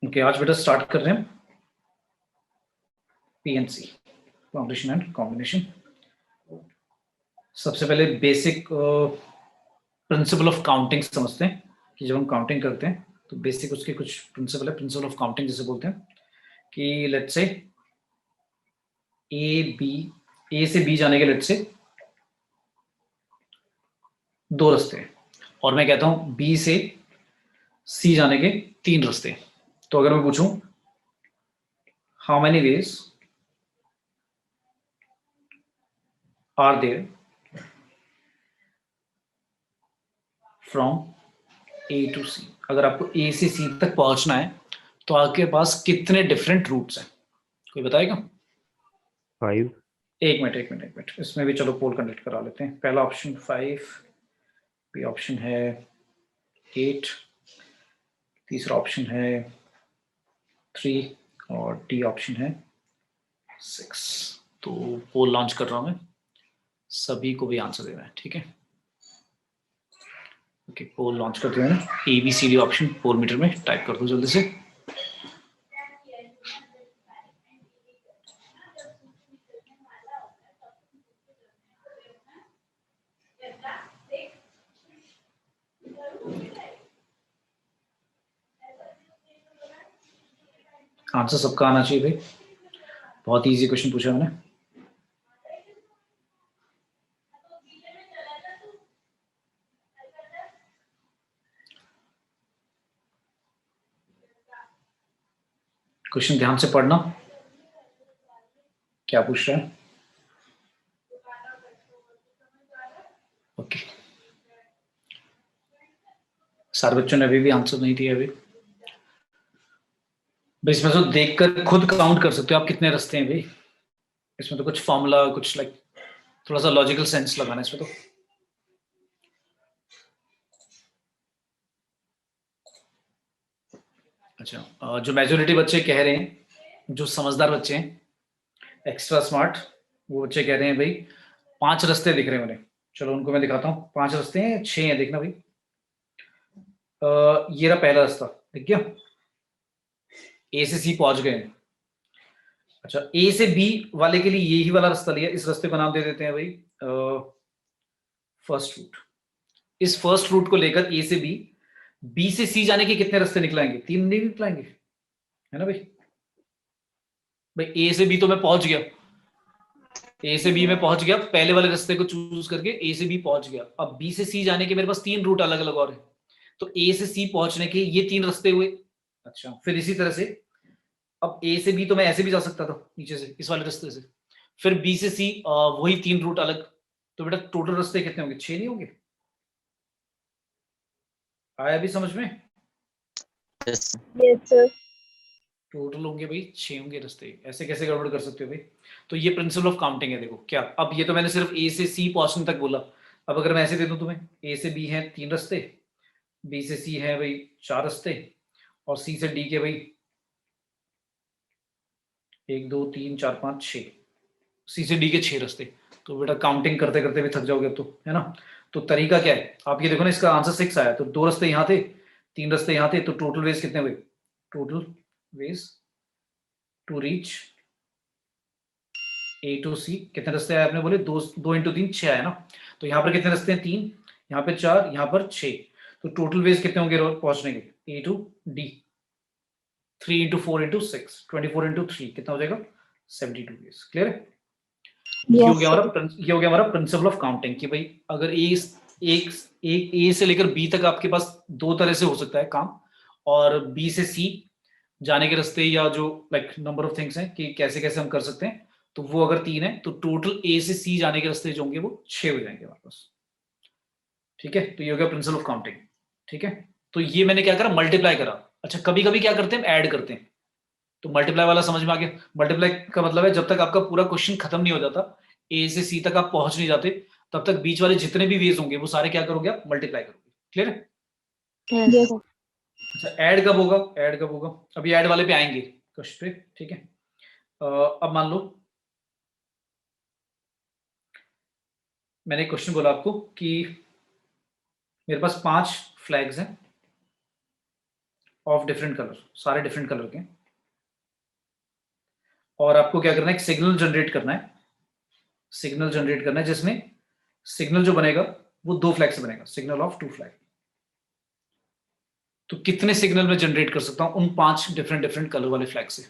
Okay, आज बेटा start कर रहे हैं पीएनसी, फाउंडेशन एंड कॉम्बिनेशन। सबसे पहले बेसिक प्रिंसिपल ऑफ काउंटिंग समझते हैं कि जब हम काउंटिंग करते हैं तो बेसिक उसके कुछ प्रिंसिपल है। प्रिंसिपल ऑफ काउंटिंग जिसे बोलते हैं कि लेट्स से ए से बी जाने के लेट्स से दो रास्ते हैं और मैं कहता हूं बी से सी जाने के तीन रास्ते। तो अगर मैं पूछूं how many ways are there from A to C, अगर आपको ए से सी तक पहुंचना है तो आपके पास कितने डिफरेंट रूट्स हैं, कोई बताएगा? 5। एक मिनट, इसमें भी चलो पोल कंडक्ट करा लेते हैं। पहला ऑप्शन 5, बी ऑप्शन है 8, तीसरा ऑप्शन है 3 और डी ऑप्शन है 6। तो पोल लॉन्च कर रहा हूं मैं, सभी को भी आंसर देना है, ठीक है? ओके, पोल लॉन्च कर दिया मैंने। A B C D option poll meter में टाइप कर दो जल्दी से। आंसर सबका आना चाहिए भाई, बहुत इजी क्वेश्चन पूछा मैंने। क्वेश्चन ध्यान से पढ़ना, क्या पूछ रहा है। ओके, सारे बच्चों ने अभी भी आंसर नहीं दिया। अभी भाई इसमें तो देखकर खुद काउंट कर सकते हो आप कितने रास्ते हैं भाई। इसमें तो कुछ फॉर्मूला, कुछ लाइक थोड़ा सा लॉजिकल सेंस लगाना है इसमें तो। अच्छा, जो मेजोरिटी बच्चे कह रहे हैं, जो समझदार बच्चे हैं, एक्स्ट्रा स्मार्ट, वो बच्चे कह रहे हैं भाई 5 रास्ते दिख रहे हैं उन्हें। चलो उनको मैं दिखाता हूँ, 5 रास्ते हैं, 6 हैं, देखना भाई। ये रहा पहला रास्ता, दिख गया? ए से सी पहुंच गए। अच्छा, ए से बी वाले के लिए यही वाला रास्ता लिया, इस रास्ते का नाम दे देते हैं भाई फर्स्ट रूट। इस फर्स्ट रूट को लेकर ए से बी से सी जाने के कितने रास्ते निकलाएंगे? 3 नहीं निकलाएंगे, है ना भाई? भाई ए से बी तो मैं पहुंच गया, ए से बी में पहुंच गया, पहले वाले रास्ते को चूज करके ए से बी पहुंच गया। अब बी से सी जाने के मेरे पास 3 रूट अलग अलग और है, तो ए से सी पहुंचने के ये 3 रास्ते हुए। अच्छा, फिर इसी तरह से अब ए से बी तो मैं ऐसे भी जा सकता था नीचे से, इस वाले रास्ते से। फिर बी से सी वही 3 रूट अलग, तो बेटा टोटल रास्ते कितने होंगे? 6 नहीं होंगे? आया भी समझ में? Yes sir. टोटल होंगे भाई 6 होंगे रास्ते। ऐसे कैसे गड़बड़ कर सकते हो भाई? तो ये प्रिंसिपल ऑफ काउंटिंग है। देखो क्या, अब ये तो मैंने सिर्फ ए से सी पहुंचने तक बोला। अब अगर मैं ऐसे दे दूं तुम्हें, ए से बी है 3 रास्ते, बी से सी है भाई 4 रास्ते, और सी से डी के भाई 1 2 3 4 5 6, सी से डी के 6 रास्ते। तो बेटा काउंटिंग करते करते भी थक जाओगे अब तो, है ना? तो तरीका क्या है, आप ये देखो ना, इसका आंसर 6 आया, तो 2 रास्ते यहाँ थे, 3 रास्ते यहाँ थे, तो टोटल वेज कितने हुए? Total ways to reach A to C कितने रास्ते आए आपने बोले? 2 इंटू 3 6 आया ना। तो यहाँ पर कितने रास्ते हैं? 3, यहाँ पे 4, यहाँ पर 6। तो टोटल वेज कितने होंगे पहुंचने के? A to D 3 into 4 into 6, 24 into 3 कितना हो जाएगा? 72 वेज। क्लियर है? ये हो गया हमारा प्रिंसिपल ऑफ काउंटिंग कि भाई अगर एक ए से लेकर बी तक आपके पास 2 तरह से हो सकता है काम, और बी से सी जाने के रास्ते या जो लाइक नंबर ऑफ थिंग्स हैं कि कैसे कैसे हम कर सकते हैं, तो वो अगर 3 है तो टोटल ए से सी जाने के रास्ते जो होंगे वो 6 हो जाएंगे हमारे पास। ठीक है, तो ये हो गया प्रिंसिपल ऑफ काउंटिंग। ठीक है, तो ये मैंने क्या करा? मल्टीप्लाई करा। अच्छा, कभी कभी क्या करते हैं, ऐड करते हैं। तो मल्टीप्लाई वाला समझ में आ गया। मल्टीप्लाई का मतलब है जब तक आपका पूरा क्वेश्चन खत्म नहीं हो जाता, ए से सी तक आप पहुंच नहीं जाते, तब तक बीच वाले जितने भी वेज होंगे वो सारे क्या करोगे आप? मल्टीप्लाई करोगे। क्लियर है? अच्छा, ऐड कब होगा? ऐड कब होगा? अभी ऐड वाले पे आएंगे क्वेश्चन पे। ठीक है, अब मान लो मैंने एक क्वेश्चन बोला आपको कि मेरे पास 5 फ्लैग्स हैं ऑफ डिफरेंट कलर, सारे डिफरेंट कलर के, और आपको क्या करना है, एक सिग्नल जनरेट करना है, सिग्नल जनरेट करना है जिसमें सिग्नल जो बनेगा वो 2 फ्लैग से बनेगा, सिग्नल ऑफ 2 फ्लैग। तो कितने सिग्नल में जनरेट कर सकता हूं उन 5 डिफरेंट डिफरेंट कलर वाले फ्लैग से,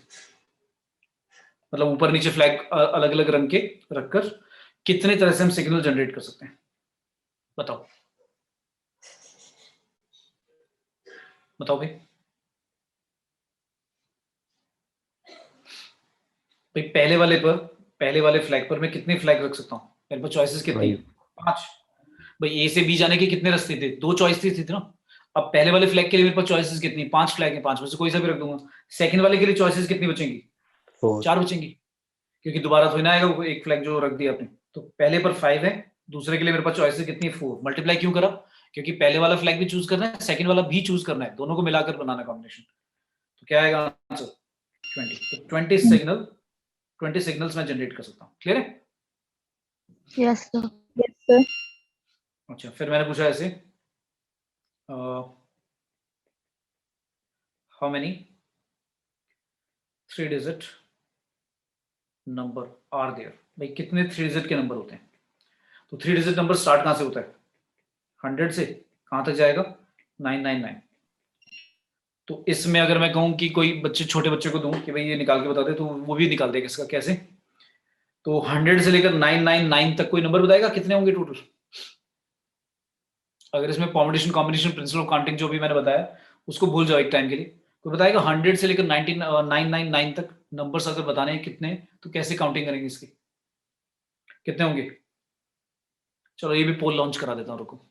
मतलब ऊपर नीचे फ्लैग अलग अलग रंग के रखकर कितने तरह से हम सिग्नल जनरेट कर सकते हैं, बताओ बताओ भाई। भाई पहले वाले फ्लैग पर मैं कितने फ्लैग रख सकता हूँ, मेरे पास चॉइसेस कितनी है, 5। भाई ए से बी जाने के कितने रास्ते थे, 2 चॉइस थी ना। अब पहले वाले फ्लैग के लिए मेरे पास चॉइसेस कितनी, 5 फ्लैग है, 5 में से कोई सा भी रख दूंगा। सेकंड वाले के लिए चॉइसेस कितनी बचेंगी, 4 बचेंगी, क्योंकि दोबारा थोड़ी ना आएगा वो एक फ्लैग जो रख दिया आपने। तो पहले पर 5 है, दूसरे के लिए मेरे पास चॉइसेस कितनी है, 4। मल्टीप्लाई क्यों करा, क्योंकि पहले वाला फ्लैग भी चूज करना है, सेकंड वाला भी चूज करना है, दोनों को मिलाकर बनाना कॉम्बिनेशन। तो क्या आएगा आंसर, 20। तो 20 सिग्नल्स मैं जनरेट कर सकता हूँ। क्लियर है? Yes, sir. Yes, sir. अच्छा, फिर मैंने पूछा ऐसे, how many 3 digit number are there, भाई कितने 3 डिजिट के नंबर होते हैं। तो 3 डिजिट नंबर स्टार्ट कहां से होता है, 100 से, कहां तक जाएगा, 999। तो इसमें अगर मैं कहूं कि कोई बच्चे, छोटे बच्चे को दूं कि भाई ये निकाल के बता दे, तो वो भी निकाल देगा इसका, कैसे। तो 100 से लेकर 999 तक कोई नंबर बताएगा कितने होंगे टोटल। अगर इसमें permutation combination principle of counting जो भी मैंने बताया उसको भूल जाओ एक टाइम के लिए, कोई बताएगा 100 से लेकर 999 तक नंबर्स अगर बताने हैं कितने, तो कैसे काउंटिंग करेंगे इसकी, कितने होंगे। चलो ये भी पोल लॉन्च करा देता हूं, रुको।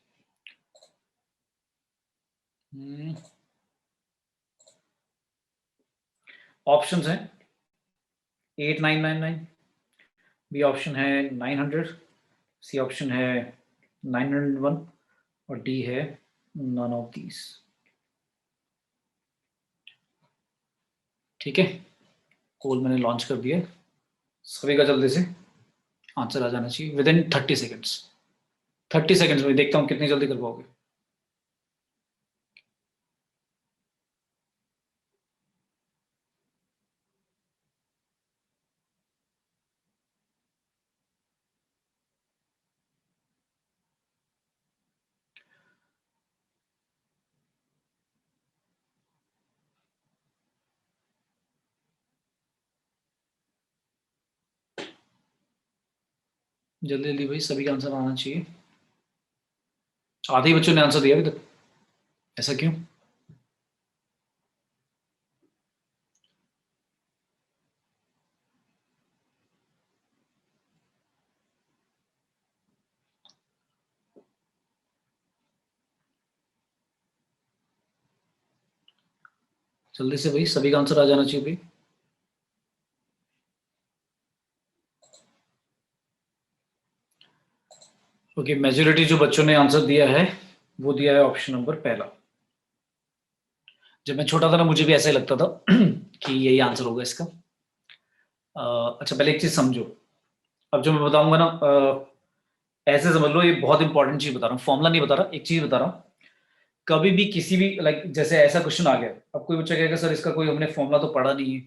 ऑप्शंस हैं 8999, बी ऑप्शन है 900, सी ऑप्शन है 901 और डी है नन ऑफ दीज। ठीक है, पोल मैंने लॉन्च कर दिया, सभी का जल्दी से आंसर आ जाना चाहिए विद इन 30 सेकेंड्स। 30 सेकेंड्स में देखता हूं कितनी जल्दी कर पाओगे। जल्दी जल्दी भाई, सभी का आंसर आना चाहिए। आधे ही बच्चों ने आंसर दिया अभी तक, ऐसा क्यों। जल्दी से भाई, सभी का आंसर आ जाना चाहिए भाई। ओके, मेजोरिटी जो बच्चों ने आंसर दिया है वो दिया है ऑप्शन नंबर पहला। जब मैं छोटा था ना, मुझे भी ऐसा ही लगता था कि यही आंसर होगा इसका। अच्छा, पहले एक चीज समझो, अब जो मैं बताऊंगा ना, ऐसे समझ लो, ये बहुत इंपॉर्टेंट चीज बता रहा हूँ, फॉर्मूला नहीं बता रहा, एक चीज बता रहा हूँ। कभी भी किसी भी लाइक जैसे ऐसा क्वेश्चन आ गया, अब कोई बच्चा कहेगा सर इसका कोई हमने फॉर्मूला तो पढ़ा नहीं है,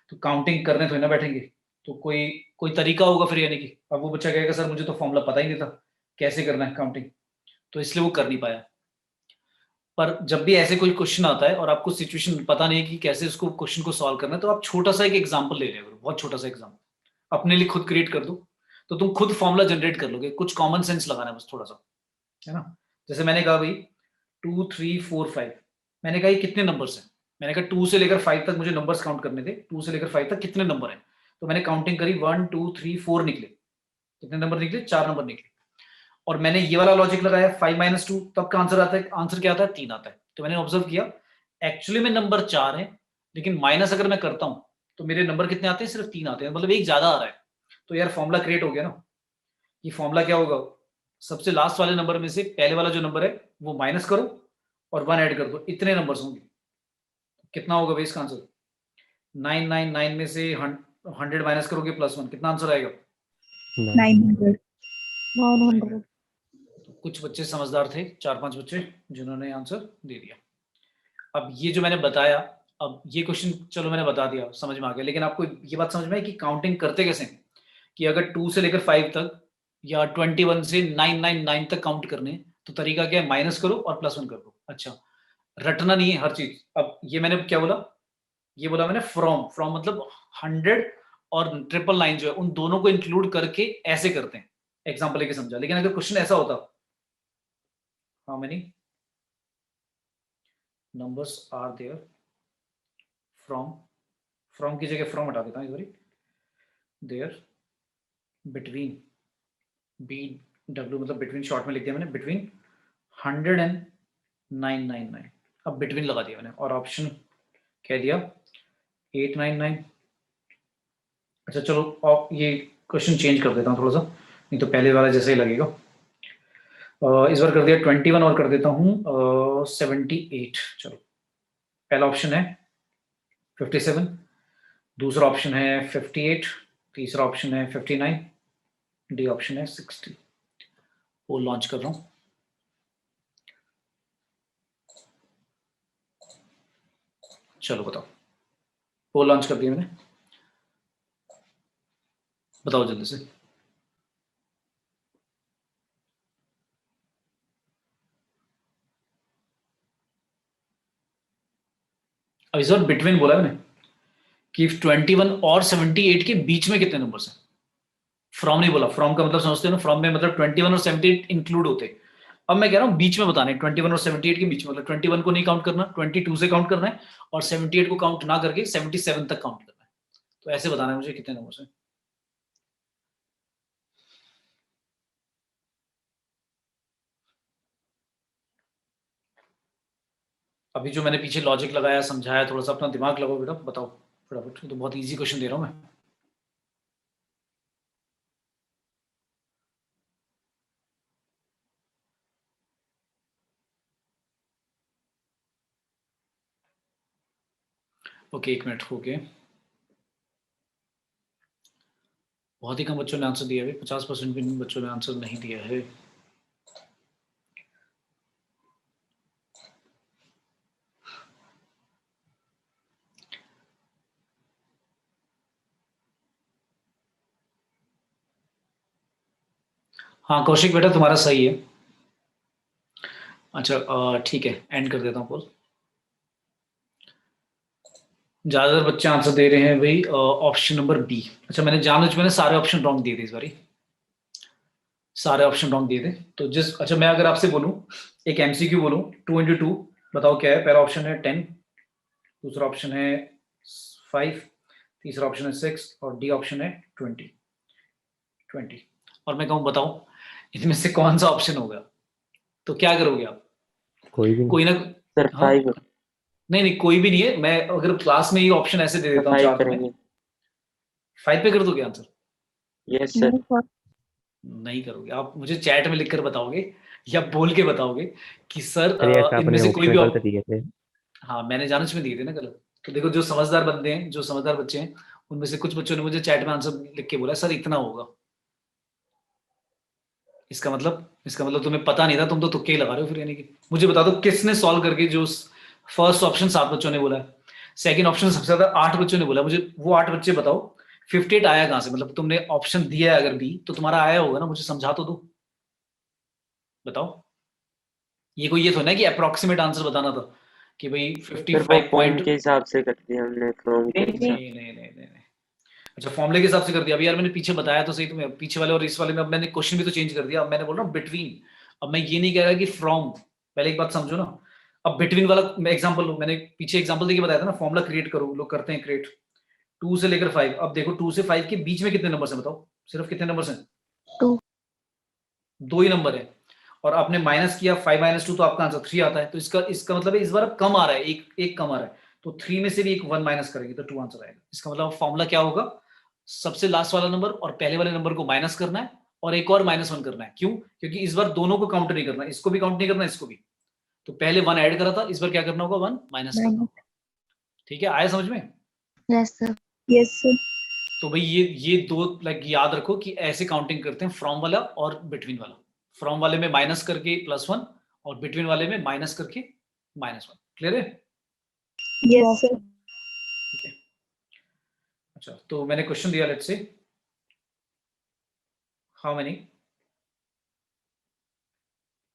तो काउंटिंग करने थोड़ी ना बैठेंगे, तो कोई तरीका होगा फिर, यानी कि अब वो बच्चा कहेगा सर मुझे तो फॉर्मूला पता ही नहीं था कैसे करना है काउंटिंग, तो इसलिए वो कर नहीं पाया। पर जब भी ऐसे कोई क्वेश्चन आता है और आपको सिचुएशन पता नहीं है कि कैसे उसको क्वेश्चन को सॉल्व करना है, तो आप छोटा सा एक एग्जांपल ले लिया करो, बहुत छोटा सा एग्जांपल अपने लिए खुद क्रिएट कर दो, तो तुम खुद फॉर्मूला जनरेट कर लोगे। कुछ कॉमन सेंस लगाना है बस थोड़ा सा, है ना। जैसे मैंने कहा भाई 2 3 4 5, मैंने कहा ये कितने नंबर्स हैं, मैंने कहा 2 से लेकर 5 तक मुझे नंबर्स काउंट करने थे, 2 से लेकर 5 तक कितने नंबर हैं, तो मैंने काउंटिंग करी 1 2 3 4 निकले, कितने नंबर निकले, 4 नंबर निकले। और मैंने ये वाला लॉजिक लगाया 5 - 2 तब का आंसर आता है, आंसर क्या आता है, 3 आता है। तो मैंने ऑब्जर्व किया एक्चुअली में नंबर 4 है, लेकिन माइनस अगर मैं करता हूं तो मेरे नंबर कितने आते हैं, सिर्फ 3 आते हैं, मतलब एक ज्यादा आ रहा है। तो यार फॉर्मूला क्रिएट हो गया ना। ये फॉर्मूला क्या होगा, सबसे लास्ट वाले नंबर में से पहले वाला जो नंबर है वो माइनस करो और 1 ऐड कर दो, इतने नंबर्स होंगे। कितना होगा भाई इसका आंसर, 999 में से 100 माइनस करोगे +1, कितना आंसर आएगा, 900. 900. कुछ बच्चे समझदार थे, 4-5 बच्चे जिन्होंने आंसर दे दिया। अब ये जो मैंने बताया, अब ये क्वेश्चन चलो मैंने बता दिया, समझ में आ गया, लेकिन आपको ये बात समझ में आई कि काउंटिंग करते कैसे हैं? कि अगर 2 से लेकर 5 तक या 21 से 999 तक काउंट करने हैं, तो तरीका क्या है? माइनस करो और +1 कर दो। अच्छा, रटना नहीं है हर चीज। अब ये मैंने क्या बोला? ये बोला मैंने फ्रॉम मतलब 100 और 999 जो है उन दोनों को इंक्लूड करके ऐसे करते हैं, एग्जांपल लेके समझा। लेकिन अगर क्वेश्चन ऐसा होता, how many numbers are there from की जगह फ्रॉम हटा देता हूँ इस बारी, देयर बिटवीन, बी डब्ल्यू मतलब बिटवीन शॉर्ट में लिख दिया मैंने, बिटवीन 100 एंड 999। अब बिटवीन लगा दिया मैंने और ऑप्शन कह दिया 899। अच्छा चलो, अब ये क्वेश्चन चेंज कर देता हूँ थोड़ा सा, नहीं तो पहले वाला जैसे ही लगेगा। इस बार कर दिया 21 और कर देता हूँ 78। चलो, पहला ऑप्शन है 57, दूसरा ऑप्शन है 58, तीसरा ऑप्शन है 59, डी ऑप्शन है 60। वो लॉन्च कर रहा हूँ। चलो बताओ, वो लॉन्च कर दिया मैंने, बताओ जल्दी से। अब इस बार बिटवीन बोला मैंने कि 21 और 78 के बीच में कितने नंबर्स हैं। फ्रॉम नहीं बोला, फ्रॉम का मतलब समझते हो ना, फ्रॉम में मतलब 21 और 78 इंक्लूड होते। अब मैं कह रहा हूं बीच में बताने, 21 और 78 के बीच में, मतलब 21 को नहीं काउंट करना, 22 से काउंट करना है, और 78 को काउंट ना करके 77 तक काउंट करना है। तो ऐसे बताना है मुझे कितने नंबर्स हैं। अभी जो मैंने पीछे लॉजिक लगाया, समझाया, थोड़ा सा अपना दिमाग लगाओ बेटा, बताओ फटाफट। तो बहुत इजी क्वेश्चन दे रहा हूं मैं। ओके, 1 मिनट हो गए। बहुत ही कम बच्चों ने आंसर दिया है, 50% भी बच्चों ने आंसर नहीं दिया है। हाँ कौशिक बेटा, तुम्हारा सही है। अच्छा ठीक है, एंड कर देता हूँ कॉल। ज्यादातर बच्चे आंसर दे रहे हैं भाई ऑप्शन नंबर बी। अच्छा, मैंने सारे ऑप्शन रॉन्ग दिए थे इस बारी, सारे ऑप्शन रॉन्ग दिए थे। तो अच्छा मैं अगर आपसे बोलूं, एक एमसीक्यू बोलूं, 2 into 2 बताओ क्या है। पहला ऑप्शन है 10, दूसरा ऑप्शन है 5, तीसरा ऑप्शन है 6 और डी ऑप्शन है 20। और मैं कहूँ बताओ इनमें से कौन सा ऑप्शन होगा, तो क्या करोगे आप? कोई भी नहीं। कोई ना, सर हाँ 5 नहीं नहीं कोई भी नहीं है। मैं अगर क्लास में ये ऑप्शन ऐसे दे देता हूँ 5 चार्ट में, करेंगे। 5 पे कर दोगे आंसर? Yes sir. नहीं सर, नहीं करोगे आप, मुझे चैट में लिखकर बताओगे या बोल के बताओगे कि सर अरे ऐसा इनमें आपने से कोई ऑप्शन भी गलत दिए थे। हाँ मैंने जानबूझ में दिए थे ना गलत। तो देखो, जो समझदार बंदे हैं, जो समझदार बच्चे हैं, उनमें से कुछ बच्चों ने मुझे चैट में आंसर लिख के बोला सर इतना होगा। इसका मतलब तुम्हें पता नहीं था, तुम तो तुक्के ही लगा रहे हो फिर। यानी कि मुझे बता दो किसने सॉल्व करके, जो फर्स्ट ऑप्शन 7 बच्चों ने बोला है, सेकंड ऑप्शन सबसे ज्यादा 8 बच्चों ने बोला, मुझे वो 8 बच्चे बताओ 58 आया कहां से? मतलब तुमने ऑप्शन दिया है अगर बी, तो तुम्हारा आया होगा ना, मुझे समझा तो दो, बताओ। ये कोई ये तो नहीं कि अप्रोक्सीमेट आंसर बताना था कि भाई सर वो 55 फॉर्म पॉइंट। के हिसाब से कर दिया हमने, फ्रॉम के नहीं हिसाब। नहीं नहीं नहीं नहीं नहीं। अच्छा, फॉर्मूले के हिसाब से कर दिया। अभी यार मैंने पीछे बताया तो सही तुम्हें, पीछे वाले और इस वाले में अब मैंने क्वेश्चन भी तो चेंज कर दिया। अब मैंने बोल रहा हूँ बिटवीन। अब मैं ये नहीं कह रहा कि फ्रॉम, पहले एक बात समझो ना। अब बिटवीन वाला मैं एग्जांपल लूं, मैंने पीछे एग्जांपल देके बताया था ना, फॉर्मूला क्रिएट करो, लोग करते हैं क्रिएट 2 से लेकर 5। अब देखो 2 से 5 के बीच में कितने नंबर हैं बताओ, सिर्फ कितने नंबर हैं? 2। 2 ही नंबर है। और आपने माइनस किया 5 - 2 तो आपका आंसर 3 आता है। तो इसका मतलब है इस बार अब कम आ रहा है, एक कम आ रहा है, तो 3 में से भी एक 1 माइनस करेंगे तो 2 आंसर आएगा। इसका मतलब फॉर्मूला क्या होगा? सबसे लास्ट वाला नंबर और पहले वाले नंबर को माइनस करना है और एक और -1 करना है। क्यों? क्योंकि इस बार दोनों को काउंट नहीं करना, इसको भी काउंट नहीं करना, इसको भी। तो पहले 1 ऐड करा था, इस बार क्या करना होगा? 1 माइनस करना होगा। ठीक है, आया समझ में? Yes sir. Yes sir. तो भाई ये दो याद रखो कि ऐसे काउंटिंग करते हैं, फ्रॉम वाला और बिटवीन वाला। फ्रॉम वाले में माइनस करके +1 और बिटवीन वाले में माइनस करके -1। क्लियर है? Yes, sir. ठीक है, अच्छा तो मैंने क्वेश्चन दिया, let's say how many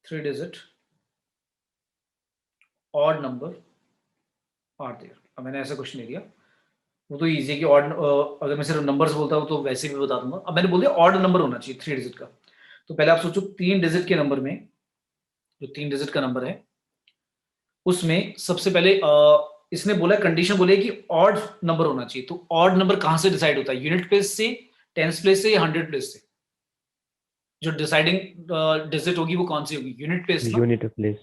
3 digit odd number are there. अब मैंने ऐसा क्वेश्चन ले लिया, वो तो इजी है कि ऑड, अगर मैं सिर्फ नंबर्स बोलता हूँ तो वैसे भी बता दूंगा। अब मैंने बोल दिया ऑड नंबर होना चाहिए 3 डिजिट का, तो पहले आप सोचो 3 डिजिट के नंबर में, जो 3 डिजिट का नंबर है उसमें सबसे पहले इसने बोला, कंडीशन बोले कि ऑड नंबर होना चाहिए। तो ऑड नंबर कहां से डिसाइड होता है, यूनिट प्लेस से, टेंस प्लेस से या 100 प्लेस से? जो डिसाइडिंग डिजिट होगी वो कौन सी होगी, यूनिट प्लेस ना? Unit place.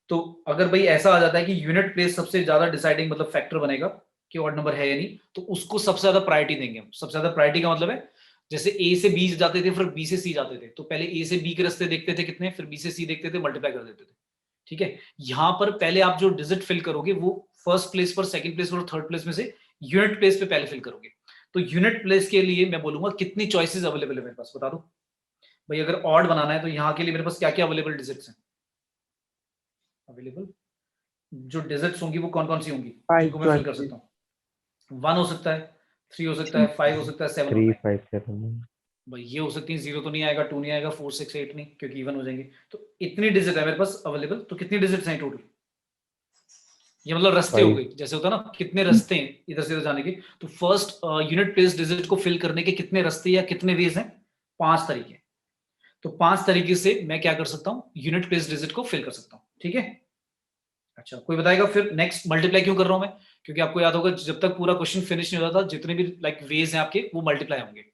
तो अगर भाई ऐसा आ जाता है कि यूनिट प्लेस सबसे ज्यादा डिसाइडिंग मतलब फैक्टर बनेगा कि ऑड नंबर है या नहीं, तो उसको सबसे ज्यादा प्रायोरिटी देंगे हम। सबसे ज्यादा प्रायोरिटी का मतलब है जैसे ए से बी जाते थे फिर बी से सी जाते थे, तो पहले ए से बी के रास्ते देखते थे कितने, फिर बी से सी देखते थे, मल्टीप्लाई कर देते थे। ठीक है, यहां पर पहले आप जो डिजिट फिल करोगे वो फर्स्ट प्लेस पर, सेकंड प्लेस पर और थर्ड प्लेस में से यूनिट प्लेस पे पहले फिल करोगे। तो यूनिट प्लेस के लिए मैं बोलूंगा कितनी चॉइसेस अवेलेबल है मेरे पास, बता दो भाई। अगर ऑड बनाना है तो यहाँ के लिए मेरे पास क्या क्या अवेलेबल डिजिट्स हैं अवेलेबल, जो डिजिट्स होंगी वो कौन कौन सी होंगी जिनको मैं फिल कर सकता हूँ? 1 हो सकता है, 3 हो सकता है, 5 हो सकता है, 7 3 होता है 5 7 भाई। ये हो सकती है, 0 तो नहीं आएगा, 2 नहीं आएगा, 4 6 8 नहीं, क्योंकि इवन हो जाएंगे। तो इतनी डिजिट है मेरे पास अवेलेबल। तो कितनी डिजिट्स हैं टोटल? ये मतलब रस्ते हो 5 गए, जैसे होता है ना कितने रस्ते हैं इधर से इधर जाने के। तो फर्स्ट यूनिट प्लेस डिजिट को फिल करने के कितने रस्ते या कितने वेज हैं? 5 तरीके। तो 5 तरीके से मैं क्या कर सकता हूँ, यूनिट प्लेस डिजिट को फिल कर सकता हूँ। ठीक है, अच्छा कोई बताएगा फिर नेक्स्ट मल्टीप्लाई क्यों कर रहा हूं मैं? क्योंकि आपको याद होगा जब तक पूरा क्वेश्चन फिनिश नहीं होता था, जितने भी लाइक वेज हैं आपके वो मल्टीप्लाई होंगे।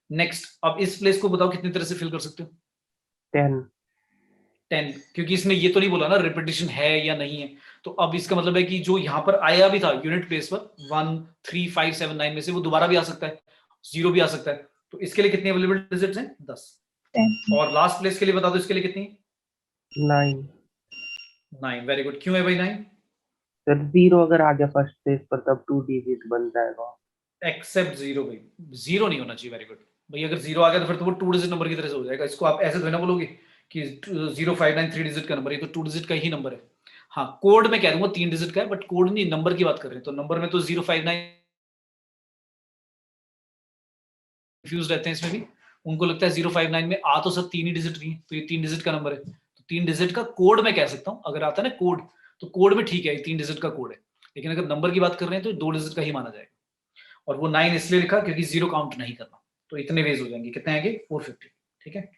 नेक्स्ट, अब इस प्लेस को बताओ कितनी तरह से फिल कर सकते हो? 10 10, क्योंकि इसने ये तो नहीं बोला ना रिपीटिशन है या नहीं है। तो अब इसका मतलब है कि जो यहाँ पर आया भी था यूनिट प्लेस पर 1 3 5 7 9 में से वो दोबारा भी आ सकता है, 0 भी आ सकता है। तो इसके लिए कितने अवेलेबल डिजिट्स हैं? 10। 10. और लास्ट प्लेस के लिए बता दो इसके लिए कितनी? 9 9। वेरी गुड, क्यों है भाई 9? सर 0 अगर आ गया फर्स्ट पेज पर तब 2 डिजिट बन जाएगा। एक्सेप्ट 0 भाई, 0 नहीं होना चाहिए। वेरी गुड भाई, अगर 0 आ गया तो फिर तो वो 2 डिजिट नंबर की तरह से हो जाएगा। इसको आप ऐसे थोड़ी ना बोलोगे कि 059 3 डिजिट का नंबर है, तो 2 डिजिट का ही नंबर है। हाँ, कोड में कह दूंगा 3 डिजिट का है, बट कोड नहीं, नंबर की बात कर रहे हैं। तो नंबर में तो 059 कंफ्यूज रहते हैं इसमें भी, उनको लगता है 059 में आ तो सब 3 ही डिजिट रही है, तो ये 3 डिजिट का नंबर है। तो 3 डिजिट का कोड में कह सकता हूँ, अगर आता है ना कोड, तो कोड में ठीक है 3 डिजिट का कोड है। लेकिन अगर नंबर की बात कर रहे हैं तो 2 डिजिट का ही माना जाएगा। और वो 9 इसलिए लिखा क्योंकि 0 काउंट नहीं करना। तो इतने वेज हो जाएंगे, कितने आएंगे? 450। ठीक है,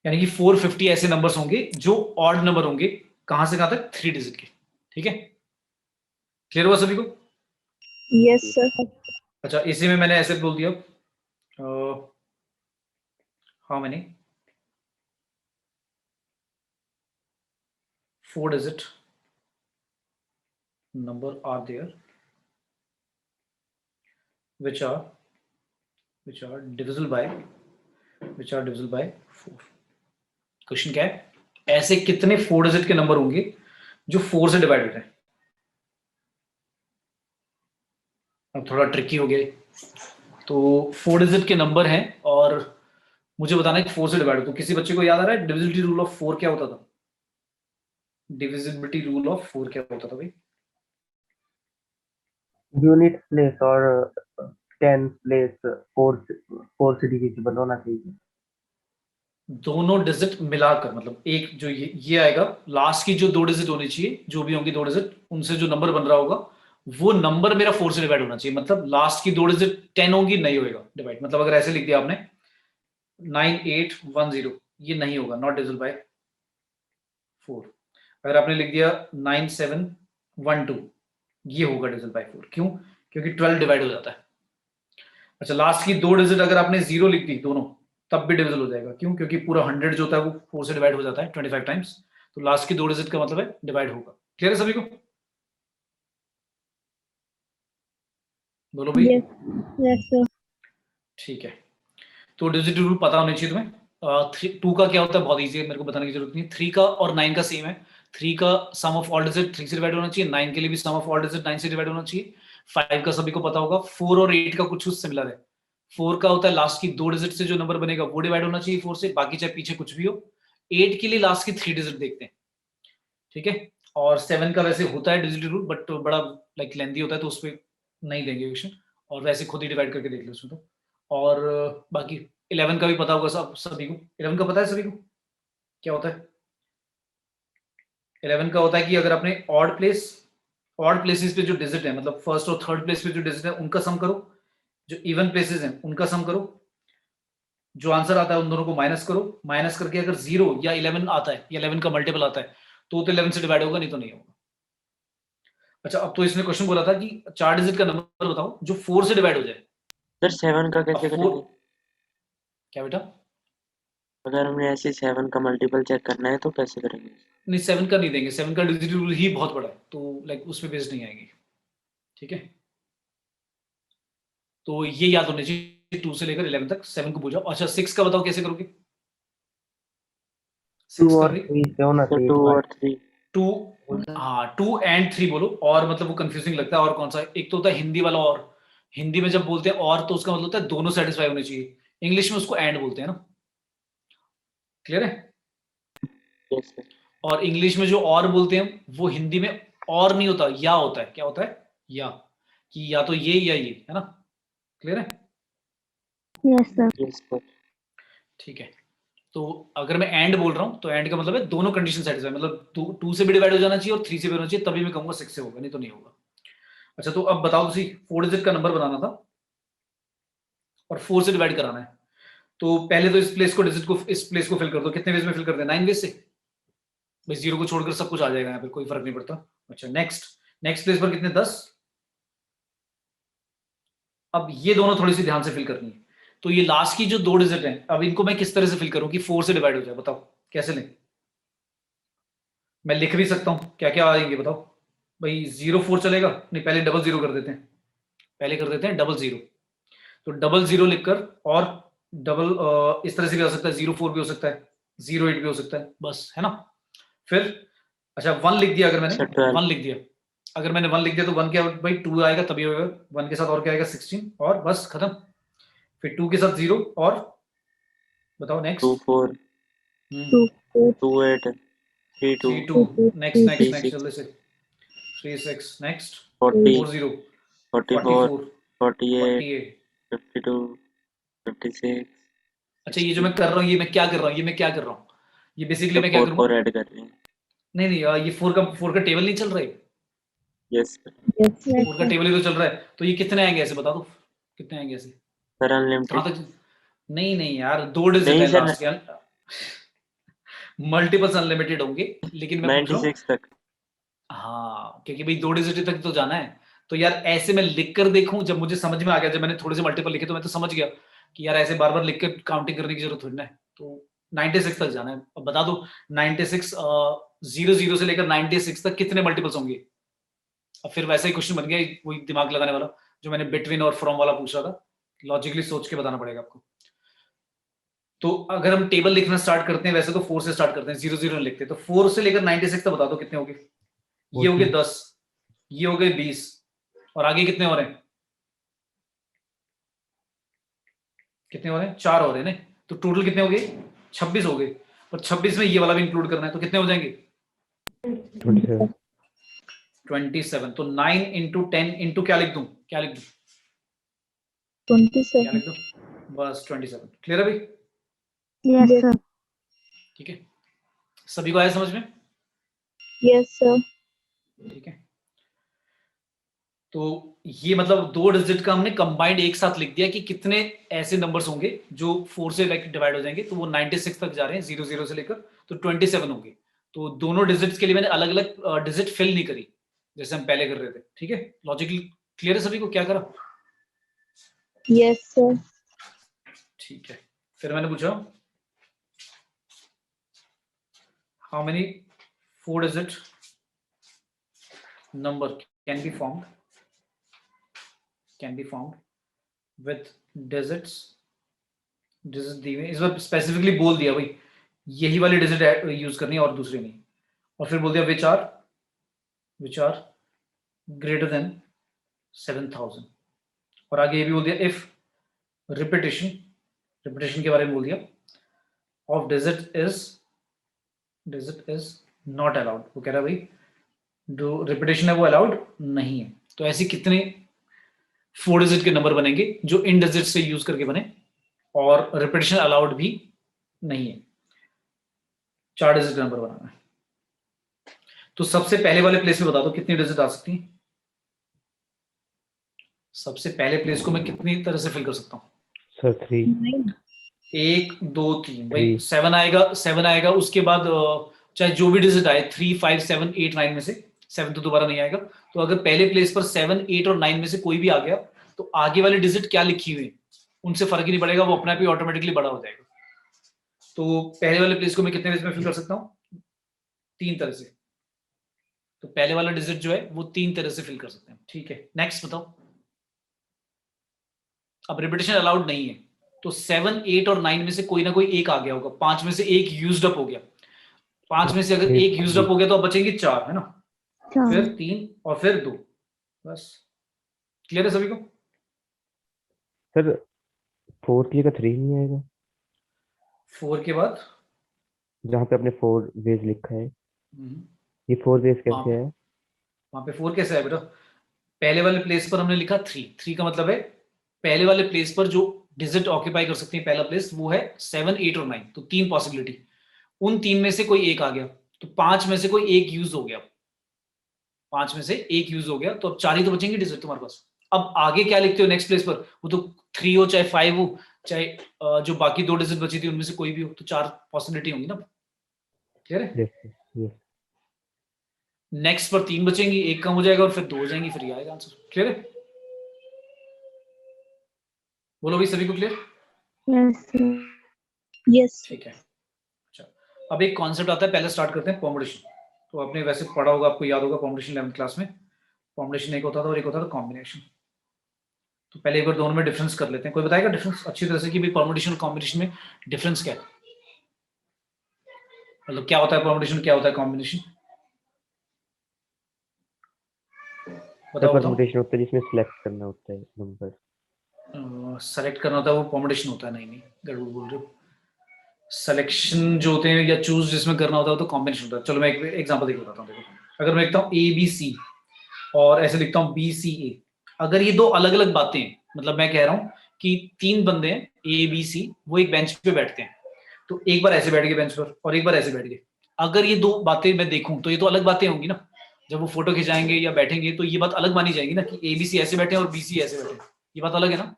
यानी कि 450 ऐसे नंबर्स होंगे जो ऑड नंबर होंगे, कहां से कहां तक? 3 डिजिट के। ठीक है, क्लियर हुआ सभी को? Yes, sir. अच्छा, इसी में मैंने ऐसे बोल दिया how many 4 digit number are there which are divisible by 4। Question क्या है, ऐसे कितने 4 डिजिट के नंबर होंगे जो 4 से डिवाइड होते हैं? अब थोड़ा ट्रिकी हो गया। तो 4 डिजिट के नंबर हैं और मुझे बताना है कि 4 से डिवाइड हो। तो किसी बच्चे को याद आ रहा है डिविजिबिलिटी रूल ऑफ 4 क्या होता था? डिविजिबिलिटी रूल ऑफ 4 क्या होता था भाई? यूनिट प्लेस और 10 प्लेस 4 से डिविजिबल होना चाहिए। दोनों डिजिट मिलाकर, मतलब एक जो ये आएगा लास्ट की जो 2 डिजिट होनी चाहिए, जो भी होंगी 2 डिजिट, उनसे जो नंबर बन रहा होगा वो नंबर मेरा 4 से डिवाइड होना चाहिए। मतलब लास्ट की 2 डिजिट 10 होंगी, नहीं होएगा डिवाइड। मतलब अगर ऐसे लिख दिया आपने 9810, ये नहीं होगा, नॉट डिविजिबल बाय 4। अगर आपने लिख दिया 9712, ये होगा डिविजिबल बाय 4। क्यों? क्योंकि 12 डिवाइड हो जाता है। अच्छा, लास्ट की 2 डिजिट अगर आपने 0 लिख दी दोनों, तब भी डिविजिबल हो जाएगा। क्यों? क्योंकि पूरा 100 जो होता है वो 4 से डिवाइड हो जाता है 25 टाइम्स। तो लास्ट की 2 डिजिट का मतलब है डिवाइड होगा। क्लियर है सभी को? बोलो भाई। Yes. Yes, sir. ठीक है, तो डिजिट रूल पता होने चाहिए तुम्हें। 2 का क्या होता है, बहुत ईजी है, मेरे को बताने की जरूरत नहीं। 3 का और 9 का सेम है। 3 का सम ऑफ ऑल डिजिट 3 से डिवाइड होना चाहिए, 9 के लिए भी सम ऑफ ऑल डिजिट 9 से डिवाइड होना चाहिए। 5 का सभी को पता होगा। 4 और 8 का कुछ सिमिलर है। 4 का होता है लास्ट की 2 डिजिट से जो नंबर बनेगा वो डिवाइड होना चाहिए 4 से, बाकी चाहे पीछे कुछ भी हो। 8 के लिए लास्ट की 3 डिजिट देखते हैं। ठीक है, और 7 का वैसे होता है डिजिटल रूल बट बड़ा लाइक लेंदी होता है तो उस पर नहीं देंगे क्वेश्चन, और वैसे खुद ही डिवाइड करके देख लो उसमें तो। और बाकी 11 का भी पता होगा सब सभी को। 11 का पता है सभी को क्या होता है? 11 का होता है कि अगर आपने ऑड प्लेसेस पे जो डिजिट है, मतलब फर्स्ट और थर्ड प्लेस पे जो डिजिट है उनका सम करो, जो इवन प्लेसेस हैं उनका सम करो, जो आंसर आता है उन दोनों को माइनस करो, माइनस करके अगर 0 या 11 आता है या 11 का मल्टीपल आता है तो 11 से डिवाइड होगा, नहीं तो नहीं होगा। अच्छा, अब तो इसने क्वेश्चन बोला था कि 4 डिजिट का नंबर बताओ जो 4 से डिवाइड हो जाए। सर 7 का अब कैसे 4 करेंगे? क्या बेटा? अगर हमने ऐसे 7 का मल्टीपल चेक करना है तो कैसे करेंगे? नहीं 7 का नहीं देंगे, 7 का डिजिट रूल ही बहुत बड़ा है तो लाइक उसमें बेस नहीं आएगी। ठीक है, तो ये याद होने चाहिए 2 से लेकर 11 तक। 7 को भूल जाओ। अच्छा 6 का बताओ कैसे करोगे? 2 6 का और भी 3 से होना सर चाहिए 2 divide। और 3। 2, हाँ 2 एंड 3 बोलो, और मतलब वो कंफ्यूजिंग लगता है। और कौन सा? एक तो होता है हिंदी वाला, और हिंदी में जब बोलते हैं और तो उसका मतलब होता है दोनों सेटिस्फाई होने चाहिए। इंग्लिश में उसको एंड बोलते हैं ना, क्लियर है? Yes sir. और इंग्लिश में जो और बोलते हैं वो हिंदी में और नहीं होता, या होता है। क्या होता है? या, कि या तो ये या ये, है ना? क्लियर है? Yes, sir. Yes sir. ठीक है, तो अगर मैं एंड बोल रहा हूं तो एंड का मतलब है दोनों कंडीशन सेटिस्फाई, मतलब 2 से भी डिवाइड हो जाना चाहिए और 3 से भी होना चाहिए, तभी मैं कहूंगा 6 से होगा, नहीं तो नहीं होगा। अच्छा, तो अब बताओ किसी 4 डिजिट का नंबर बनाना था और 4 से डिवाइड कराना है, तो पहले तो इस प्लेस को फिल कर दो। कितने वेज में फिल कर दे? 9 वेज से। भाई 0 को छोड़कर सब कुछ आ जाएगा यहाँ पे, कोई फर्क नहीं पड़ता। अच्छा नेक्स्ट प्लेस पर कितने? 10। अब ये दोनों थोड़ी सी ध्यान से फिल करनी है। तो ये लास्ट की जो 2 डिजिट हैं, अब इनको मैं किस तरह से फिल करूं कि 4 से डिवाइड हो जाए? बताओ कैसे लें? मैं लिख भी सकता हूं, क्या क्या आएंगे बताओ भाई। 0 4 चलेगा? नहीं, पहले डबल 0 कर देते हैं, पहले कर देते हैं डबल 0। तो डबल 0 लिखकर, और डबल इस तरह से भी आ सकता है, 0 4 भी हो सकता है, 0 8 भी हो सकता है, बस, है ना? फिर अच्छा 1 लिख दिया, अगर मैंने सर 12। 1 लिख दिया, अगर मैंने 1 लिख दिया तो 1 क्या भाई 2 आएगा, तभी होगा 1 के साथ, और क्या आएगा 16, और बस खत्म। फिर 2 के साथ 0, और बताओ 2 नेक्स्ट। 4 2 4 2 8 3 2 3 2, 2 नेक्स्ट 3 नेक्स्ट 3 नेक्स्ट 6 जल्दी से। 3 6 नेक्स्ट 40 4 0 44 44 48 48। 52 56 अच्छा, ये जो 60। मैं कर रहा हूँ, ये मैं क्या कर रहा हूँ, ये मैं क्या कर रहा हूँ, ये बेसिकली तो मैं क्या 4 करूंगा? 4 ऐड कर रहे हैं। नहीं नहीं, ये 4 का टेबल नहीं चल रहा है। Yes sir. Yes, 4 का टेबल ही तो चल रहा है, तो ये कितने आएंगे ऐसे बता दो, कितने आएंगे ऐसे? सर कहाँ अनलिमिटेड। तक? नहीं नहीं यार, 2 डिजिट नहीं है सर, लास्ट के, मल्टीपल्स अनलिमिटेड होंगे, लेकिन मैं पूछ रहा हूँ। 96 तक। हाँ, क्योंकि भाई 2 डिजिट तक तो जाना है। तो यार ऐसे मैं लिख कर देखूं, जब मुझे समझ में आ गया, जब मैंने थोड़े से मल्टीपल लिखे तो मैं तो समझ गया कि यार ऐसे बार बार लिख कर काउंटिंग करने की जरूरत थोड़ी ना है। तो 96 तक जाना है। अब बता दो 96 00 से लेकर 96 तक कितने मल्टीपल्स होंगे? अब फिर वैसा ही क्वेश्चन बन गया, वही दिमाग लगाने वाला जो मैंने बिटवीन और फ्रॉम वाला पूछा था। लॉजिकली सोच के बताना पड़ेगा आपको। तो अगर हम टेबल लिखना स्टार्ट करते हैं, वैसे तो 4 से स्टार्ट करते हैं, 00 लिखते हैं, तो 4 से लेकर 96 तक बता दो कितने हो गए। ये हो गए 10, ये हो गए 20, और आगे कितने हो रहे हैं? कितने हो रहे हैं? 4 हो रहे हैं ना। तो टोटल कितने हो गए? 26 हो गए, और 26 में ये वाला भी इंक्लूड करना है, तो कितने हो जाएंगे? 27। तो 9 इंटू 10 इंटू क्या लिख दूं? क्या लिख दूं? क्या 27 लिख दूं? बस 27। क्लियर है भाई? Yes, Yes, sir. ठीक है, सभी को आया समझ में? yes sir. ठीक है, तो ये मतलब 2 डिजिट का हमने कंबाइंड एक साथ लिख दिया कि कितने ऐसे नंबर्स होंगे जो 4 से लाइक डिवाइड हो जाएंगे, तो वो 96 तक जा रहे हैं 00 से लेकर, तो 27 होंगे। तो दोनों डिजिट्स के लिए मैंने अलग अलग डिजिट फिल नहीं करी जैसे हम पहले कर रहे थे। ठीक है, लॉजिकली क्लियर है सभी को क्या करा? Yes sir. ठीक है, फिर मैंने पूछा how many 4 digit number can be formed with digits दी हुई। इस बार स्पेसिफिकली बोल दिया भाई यही वाली डिजिट यूज करनी है और दूसरी नहीं, और फिर बोल दिया विच आर ग्रेटर देन 7000, और आगे ये भी बोल दिया इफ रिपीटेशन के बारे में बोल दिया of digit is not allowed. वो कह रहा है भाई जो रिपीटेशन है वो अलाउड नहीं है। तो ऐसे कितने 4 डिजिट के नंबर बनेंगे जो इन डिजिट से यूज करके बने और रिपीटेशन अलाउड भी नहीं है, 4 डिजिट का नंबर बनाना है। तो सबसे पहले वाले प्लेस में बता दो कितनी डिजिट आ सकती है। सबसे पहले प्लेस को मैं कितनी तरह से फिल कर सकता हूँ? सर 3 1 2 3 भाई 7 आएगा, 7 आएगा। उसके बाद चाहे जो भी डिजिट आए 3 5 7 8 9 में से 7 तो दोबारा नहीं आएगा। तो अगर पहले प्लेस पर 7 8 और 9 में से कोई भी आ गया तो आगे वाले डिजिट क्या लिखी हुई उनसे फर्क ही नहीं पड़ेगा, वो अपने आप ही ऑटोमेटिकली बड़ा हो जाएगा। तो पहले वाले प्लेस को मैं कितने वेज में फिल कर सकता हूँ? 3 तरह से। तो पहले वाला डिजिट जो है वो 3 तरह से फिल कर सकते हैं। ठीक है, नेक्स्ट बताओ। अब रिपीटेशन अलाउड नहीं है तो 7 8 और 9 में से कोई ना कोई एक आ गया होगा, 5 में से एक यूज्ड अप हो गया। 5 में से अगर एक यूज्ड अप हो गया तो अब बचेंगे 4, है ना? फिर 3 और फिर 2, बस। क्लियर है सभी को? सर 4 की जगह 3 नहीं आएगा 4 के बाद जहाँ पे अपने 4 वेज लिखा है, ये 4 वेज कैसे है? वहां पे 4 कैसे है बेटा? पहले वाले प्लेस पर हमने लिखा 3 का मतलब है पहले वाले प्लेस पर जो डिजिट ऑक्यूपाई कर सकते हैं पहला प्लेस वो है 7 8 और 9। तो 3 पॉसिबिलिटी, उन 3 में से कोई एक आ गया तो 5 में से कोई एक यूज हो गया, 5 में से एक यूज हो गया तो अब 4 ही तो बचेंगे डिजिट तुम्हारे पास। अब आगे क्या लिखते हो नेक्स्ट प्लेस पर? वो तो 3 हो चाहे 5 हो चाहे जो बाकी 2 डिजिट बची थी उनमें से कोई भी हो, तो 4 पॉसिबिलिटी होंगी ना। क्लियर है? यस। नेक्स्ट पर 3 बचेंगी, एक कम हो जाएगा और फिर 2 हो जाएंगी, फिर ये आएगा आंसर। क्लियर है? बोलो भाई सभी को क्लियर? यस। ठीक है। अच्छा, अब एक कॉन्सेप्ट आता है, पहले स्टार्ट करते हैं परमुटेशन। तो आपने वैसे पढ़ा होगा, आपको याद होगा परमुटेशन 11th क्लास में। परमुटेशन एक होता था और एक होता था कॉम्बिनेशन। तो पहले एक बार दोनों में डिफरेंस कर लेते हैं। कोई बताएगा डिफरेंस अच्छी तरह से कि भाई परमुटेशन और कॉम्बिनेशन में डिफरेंस क्या है? मतलब क्या होता है परमुटेशन, क्या होता है कॉम्बिनेशन? बताओ बताओ। परमुटेशन होता है जिसमें सिलेक्ट करना होता है नंबर। सेलेक्ट करना होता है वो परमुटेशन होता है? नहीं नहीं, गड़बड़ बोल रहे हो। सिलेक्शन जो होते हैं या चूज जिसमें करना होता है तो कॉम्बिनेशन होता है। चलो मैं एक एग्जांपल देके बताता हूँ। देखो, अगर मैं लिखता हूँ ABC और ऐसे लिखता हूँ BCA, अगर ये दो अलग अलग बातें हैं, मतलब मैं कह रहा हूँ कि 3 बंदे हैं ABC, वो एक बेंच पे बैठते हैं, तो एक बार ऐसे बैठ गए बेंच पर और एक बार ऐसे बैठ गए। अगर ये 2 बातें मैं देखूं तो ये तो अलग बातें होंगी ना। जब वो फोटो खिंचाएंगे या बैठेंगे तो ये बात अलग मानी जाएगी ना कि ABC ऐसे बैठे और BC ऐसे बैठे, ये बात अलग है ना।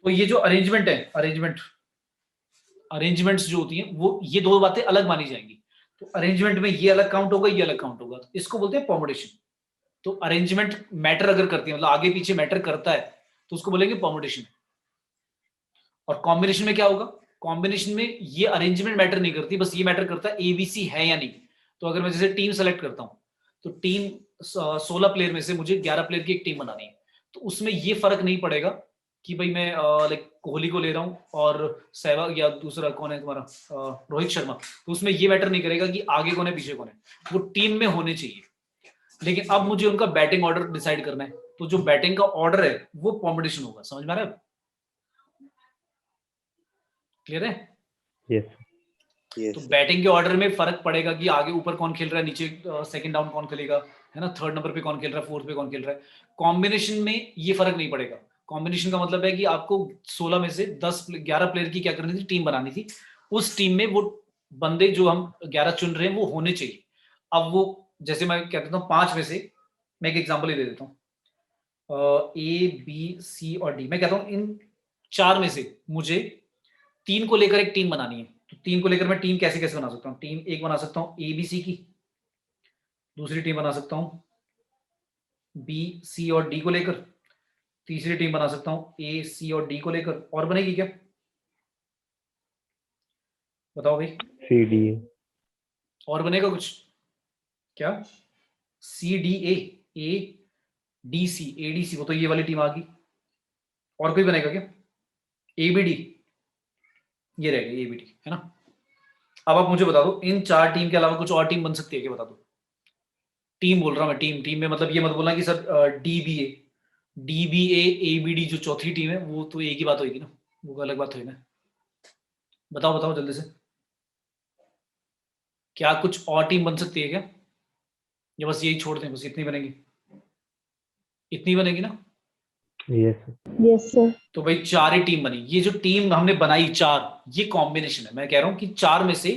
तो ये जो अरेंजमेंट है, अरेंजमेंट्स जो होती हैं वो ये 2 बातें अलग मानी जाएंगी। तो अरेंजमेंट में ये अलग काउंट होगा, ये अलग काउंट होगा, तो इसको बोलते हैं परमुटेशन। तो अरेंजमेंट मैटर अगर करती है, मतलब आगे पीछे मैटर करता है, तो उसको बोलेंगे परमुटेशन। और कॉम्बिनेशन में क्या होगा? कॉम्बिनेशन में ये अरेंजमेंट मैटर नहीं करती, बस ये मैटर करता है ABC है या नहीं। तो अगर मैं जैसे टीम सेलेक्ट करता हूं तो टीम 16 प्लेयर में से मुझे 11 प्लेयर की एक टीम बनानी है, तो उसमें ये फर्क नहीं पड़ेगा कि भाई मैं लाइक कोहली को ले रहा हूं और सहवाग या दूसरा कौन है तुम्हारा रोहित शर्मा, तो उसमें ये मैटर नहीं करेगा कि आगे कौन है पीछे कौन है, वो टीम में होने चाहिए। लेकिन अब मुझे उनका बैटिंग ऑर्डर डिसाइड करना है, तो जो बैटिंग का ऑर्डर है वो परमुटेशन होगा। समझ में आ रहा है? क्लियर है? यस। तो बैटिंग के ऑर्डर में फर्क पड़ेगा कि आगे ऊपर कौन खेल रहा है, नीचे सेकंड डाउन कौन खेलेगा, है ना, थर्ड नंबर पे कौन खेल रहा है, फोर्थ पे कौन खेल रहा है। कॉम्बिनेशन में ये फर्क नहीं पड़ेगा। कॉम्बिनेशन का मतलब है कि आपको 16 में से 11 प्लेयर की क्या करनी थी, टीम बनानी थी। उस टीम में वो बंदे जो हम 11 चुन रहे हैं वो होने चाहिए। अब वो जैसे मैं कहता हूँ 5 में से, मैं एक एग्जाम्पल ही दे देता हूँ, A, B, C और D। मैं कहता हूँ इन 4 में से मुझे 3 को लेकर एक टीम बनानी है। तो 3 को लेकर मैं टीम कैसे कैसे बना सकता हूँ? टीम एक बना सकता हूँ ABC की, दूसरी टीम बना सकता हूँ B, C और D को लेकर, तीसरी टीम बना सकता हूँ A, C और D को लेकर। और बनेगी क्या? बताओ भाई। CD और बनेगा कुछ क्या? CDA, ADC, ADC, वो तो ये वाली टीम आ गई। और कोई बनेगा क्या? ABD, ये रहेगा ABD, है ना। अब आप मुझे बता दो इन 4 टीम के अलावा कुछ और टीम बन सकती है क्या? बता दो। टीम बोल रहा हूं मैं, टीम में मतलब ये मत बोलना कि सर DBA, ABD जो चौथी टीम है वो तो एक ही बात होगी ना, वो अलग बात होगी ना। बताओ बताओ जल्दी से, क्या कुछ और टीम बन सकती है क्या? या बस यही छोड़ दें, बस इतनी बनेगी, इतनी बनेगी ना? Yes, sir. Yes, sir. तो भाई 4 ही टीम बनी। ये जो टीम हमने बनाई 4, ये कॉम्बिनेशन है। मैं कह रहा हूं कि 4 में से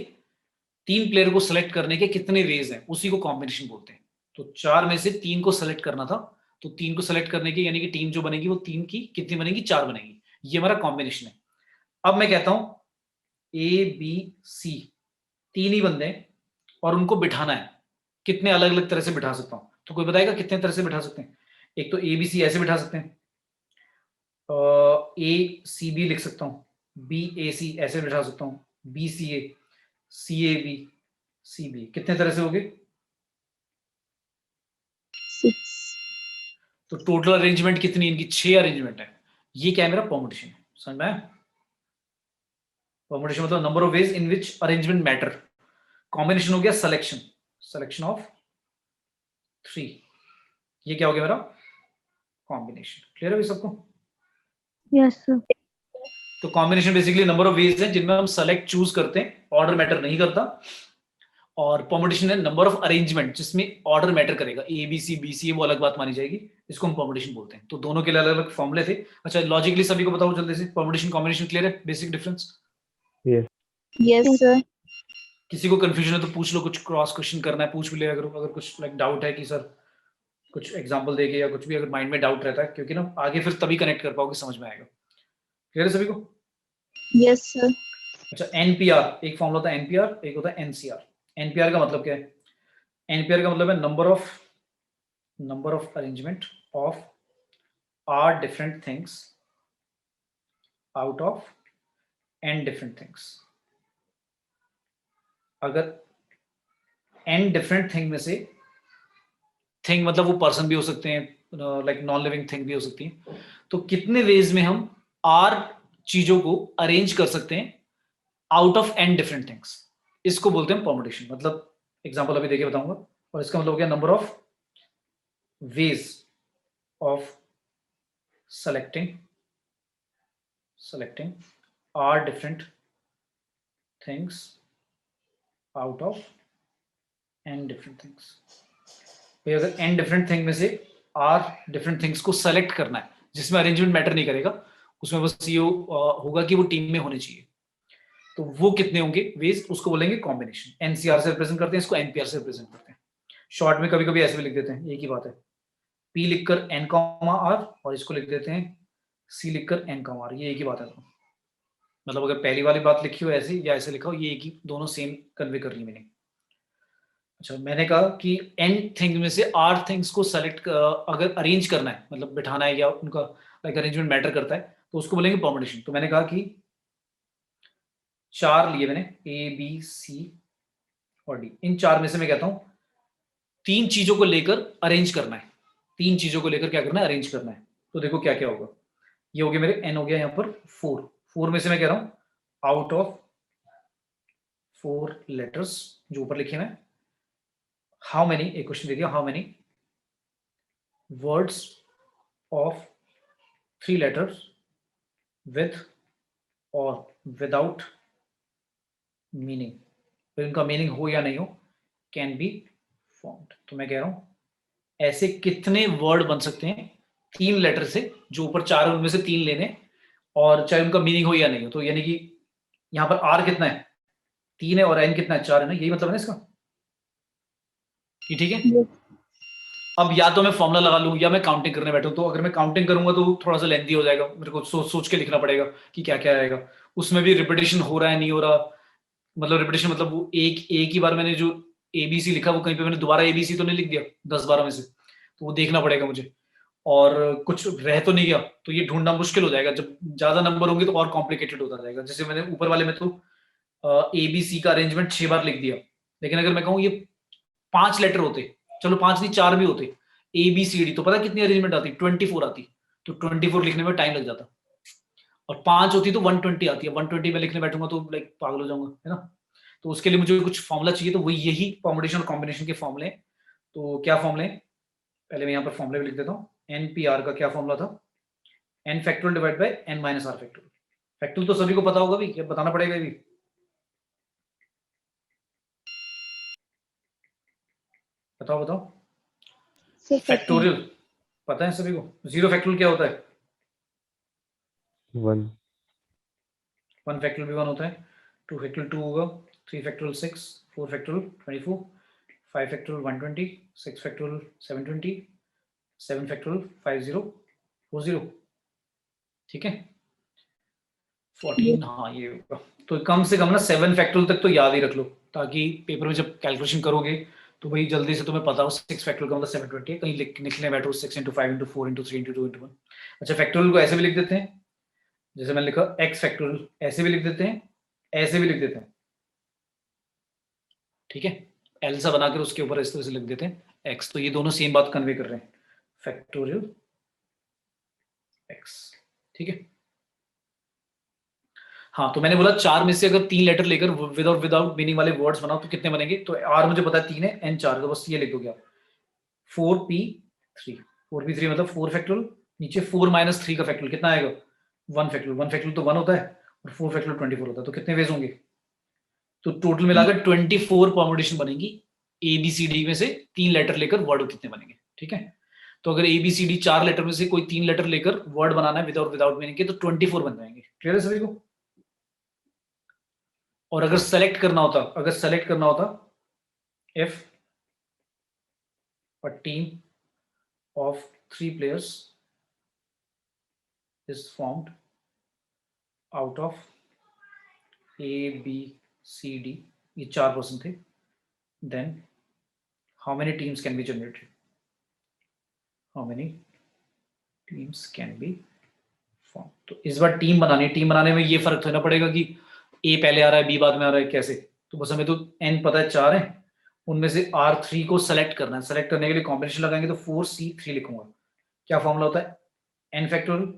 3 प्लेयर को सेलेक्ट करने के कितने वेज हैं, उसी को कॉम्बिनेशन बोलते हैं। तो 4 में से 3 को सेलेक्ट करना था, तो 3 को सेलेक्ट करने के यानी कि टीम जो बनेगी वो 3 की कितनी बनेगी, 4 बनेगी। ये हमारा कॉम्बिनेशन है। अब मैं कहता हूं ए बी सी 3 ही बंदे हैं और उनको बिठाना है। कितने अलग अलग तरह से बिठा सकता हूं? तो कोई बताएगा कितने तरह से बिठा सकते हैं? एक तो ए बी सी ऐसे बिठा सकते हैं, ए सी बी लिख सकता हूँ, बी ए सी ऐसे बिठा सकता हूँ, B C A B, C B. कितने तरह से हो गए? 6. तो टोटल अरेंजमेंट कितनी इनकी? 6 अरेंजमेंट है। ये क्या है? मेरा परमुटेशन है। समझ में आया? परमुटेशन मतलब number of ways in which arrangement matter. Combination हो गया सिलेक्शन, सिलेक्शन ऑफ 3। ये क्या हो गया मेरा? कॉम्बिनेशन। क्लियर है भाई सबको? Yes, sir. तो combination basically number of veg है जिनमें हम सेलेक्ट चूज करते हैं, ऑर्डर मैटर नहीं करता। और परमुटेशन है नंबर ऑफ अरेंजमेंट जिसमें ऑर्डर मैटर करेगा, ए बी सी बी सी वो अलग बात मानी जाएगी, इसको हम परमुटेशन बोलते हैं। तो दोनों के लिए अलग अलग फॉर्मूले थे। अच्छा, लॉजिकली सभी को बताओ जल्दी से, परमुटेशन कॉम्बिनेशन क्लियर है? Basic difference Yes. Yes, sir. किसी को कंफ्यूजन है तो पूछ लो, कुछ क्रॉस क्वेश्चन करना है पूछ भी लिया करो। अगर कुछ लाइक डाउट है कि सर कुछ एग्जांपल देके या कुछ भी, अगर माइंड में डाउट रहता है, क्योंकि ना आगे फिर तभी कनेक्ट कर पाओगे, समझ में आएगा। क्लियर है सभी को? Yes, sir. अच्छा, एनपीआर एक फॉर्मूला होता है, एनपीआर एक होता है एनसीआर। एनपीआर का मतलब क्या है? एनपीआर का मतलब है number of arrangement of R different things out of N different things. अगर एन डिफरेंट थिंग में से, थिंग मतलब वो पर्सन भी हो सकते हैं, लाइक नॉन लिविंग थिंग भी हो सकती है, तो कितने वेज में हम आर चीजों को अरेंज कर सकते हैं out of N different things, इसको बोलते हैं परमुटेशन। मतलब एग्जांपल अभी देके बताऊंगा। और इसका मतलब हो गया number of ways of selecting are different things out of n different things। भाई अगर n different thing में से r different things को सेलेक्ट करना है जिसमें अरेंजमेंट मैटर नहीं करेगा, उसमें बस ये होगा कि वो टीम में होने चाहिए, तो वो कितने होंगे वेज, उसको बोलेंगे कॉम्बिनेशन। एनसीआर से रिप्रेजेंट करते हैं इसको, एनपीआर से रिप्रेजेंट करते हैं। शॉर्ट में कभी कभी ऐसे भी लिख देते हैं, एक ही बात है, पी लिखकर एन कॉमा आर, और इसको लिख देते हैं सी लिखकर एन कॉमा आर, ये एक ही बात है। मतलब अगर पहली वाली बात लिखी हो ऐसे या ऐसे लिखा हो, ये एक ही, दोनों सेम कन्वे कर रही मीनिंग। अच्छा, मैंने कहा कि एन थिंग में से आर थिंग्स को सेलेक्ट अगर अरेंज करना है, मतलब बिठाना है या उनका लाइक अरेंजमेंट मैटर करता है, तो उसको बोलेंगे परमुटेशन। तो मैंने कहा कि 4 लिए मैंने, ए बी सी और डी। इन 4 में से मैं कहता हूं 3 चीजों को लेकर अरेंज करना है, 3 चीजों को लेकर क्या करना है, अरेंज करना है। तो देखो क्या क्या होगा। ये हो गया मेरे एन, हो गया यहाँ पर 4 में से मैं कह रहा हूं आउट ऑफ 4 लेटर्स जो ऊपर लिखे हैं, हाउ मेनी, एक क्वेश्चन दे दिया, how many words of 3 letters with और विदाउट मीनिंग, तो इनका मीनिंग हो या नहीं हो, कैन बी फॉर्म्ड। तो मैं कह रहा हूं ऐसे कितने वर्ड बन सकते हैं 3 लेटर से, जो ऊपर 4 है उनमें से 3 लेने, और चाहे उनका मीनिंग हो या नहीं हो। तो यानी कि यहां पर आर कितना है, 3 है, और एन कितना है, 4 है ना, यही मतलब है ना इसका। ये ठीक है? Yes. अब या तो मैं फॉर्मूला लगा लूं या मैं काउंटिंग करने बैठूं, तो अगर मैं काउंटिंग करूंगा तो थोड़ा सा लेंथी हो जाएगा, मेरे को सोच सोच के लिखना पड़ेगा कि क्या क्या आएगा। उसमें भी रिपीटेशन हो रहा है नहीं हो रहा, मतलब रिपीटेशन मतलब वो एक ही बार मैंने जो एबीसी लिखा वो कहीं पे मैंने दोबारा एबीसी तो नहीं लिख दिया 10-12 में से, तो वो देखना पड़ेगा मुझे। और कुछ रह तो नहीं गया, तो ये ढूंढना मुश्किल हो जाएगा। जब ज्यादा नंबर होंगे तो और कॉम्प्लिकेटेड होता जाएगा। जैसे मैंने ऊपर वाले में तो एबीसी का अरेंजमेंट 6 बार लिख दिया, लेकिन अगर मैं कहूँ ये 5 लेटर होते, चलो 5 नहीं 4 भी होते, ए बी सी डी, तो पता कितनी अरेंजमेंट आती, 24 आती। तो 24 लिखने में टाइम लग जाता, और 5 होती तो 120 आती है। 120 में लिखने बैठूंगा तो लाइक पागल हो जाऊंगा, है ना। तो उसके लिए मुझे कुछ फॉर्मूला चाहिए, तो वही यही परमुटेशन और कॉम्बिनेशन के फॉर्मूले। तो क्या फॉर्मूले, पहले मैं यहाँ पर फॉर्मूले भी लिख देता हूँ। एनपीआर का क्या फॉर्मूला था, N factorial divide by N minus R factorial. Factorial तो सभी को पता होगा भी, क्या बताना पड़ेगा भी, बताओ बताओ। सर पता है। फैक्टोरियल पता है सभी को? 0 फैक्टोरियल क्या होता है? 1 1 फैक्टोरियल भी 1 होता है, 2 फैक्टोरियल 2 होगा, 3 factorial 6, 4 factorial 24, 5 factorial 120, 6 factorial 720, 7 factorial 5040, ठीक है 14। हाँ ये होगा। तो कम से कम ना 7 फैक्टोरियल तक तो याद ही रख लो, ताकि पेपर में जब कैलकुलेशन करोगे तो भाई जल्दी से तुम्हें पता हो 6 फैक्टोरियल का मतलब 720 है, कहीं लिखने बैठो 6 into 5 into 4 into 3 into 2 into 1। अच्छा फैक्टोरियल को ऐसे भी लिख देते हैं, जैसे मैंने लिखा x फैक्टोरियल, ऐसे भी लिख देते हैं, ऐसे भी लिख देते हैं, ठीक है एल सा बनाकर उसके ऊपर इस तरह से लिख देते हैं x, तो ये दोनों सेम बात कन्वे कर रहे हैं, फैक्टोरियल x, ठीक है। हाँ तो मैंने बोला 4 में से अगर 3 लेटर लेकर विद और विदाउट मीनिंग वाले वर्ड्स बनाओ तो कितने बनेंगे? तो r मुझे पता है 3 है, n 4, तो बस ये लिख दोगे आप 4p3, 4p3 मतलब 4 फैक्टोरियल, नीचे 4 - 3 का फैक्टोरियल कितना आएगा? 1 फैक्टोरियल, 1 फैक्टोरियल तो 1 होता है और 4 फैक्टोरियल 24 होता है, तो कितने वेज होंगे? तो टोटल मिलाकर 24 परमुटेशन बनेगी, ABCD में से 3 लेटर लेकर वर्ड कितने बनेंगे, ठीक है। तो अगर ABCD 4 लेटर में से कोई 3 लेटर लेकर वर्ड बनाना है विदाउट मीनिंग के, तो 24 बन जाएंगे। क्लियर है सभी को? और अगर सेलेक्ट करना होता if a team of 3 players is formed out of A, B, C, D, ये 4 पर्सन थे, then how many teams can be generated? How many teams can be formed? तो इस बार टीम बनाने में ये फर्क थोड़ा पड़ेगा कि A पहले आ रहा है B बाद में आ रहा है, कैसे? तो बस हमें तो N पता है 4 है, उनमें से R3 को सेलेक्ट करना है। सेलेक्ट करने के लिए कॉम्बिनेशन लगाएंगे तो 4C3 लिखूंगा। क्या फॉर्मूला होता है? n factorial,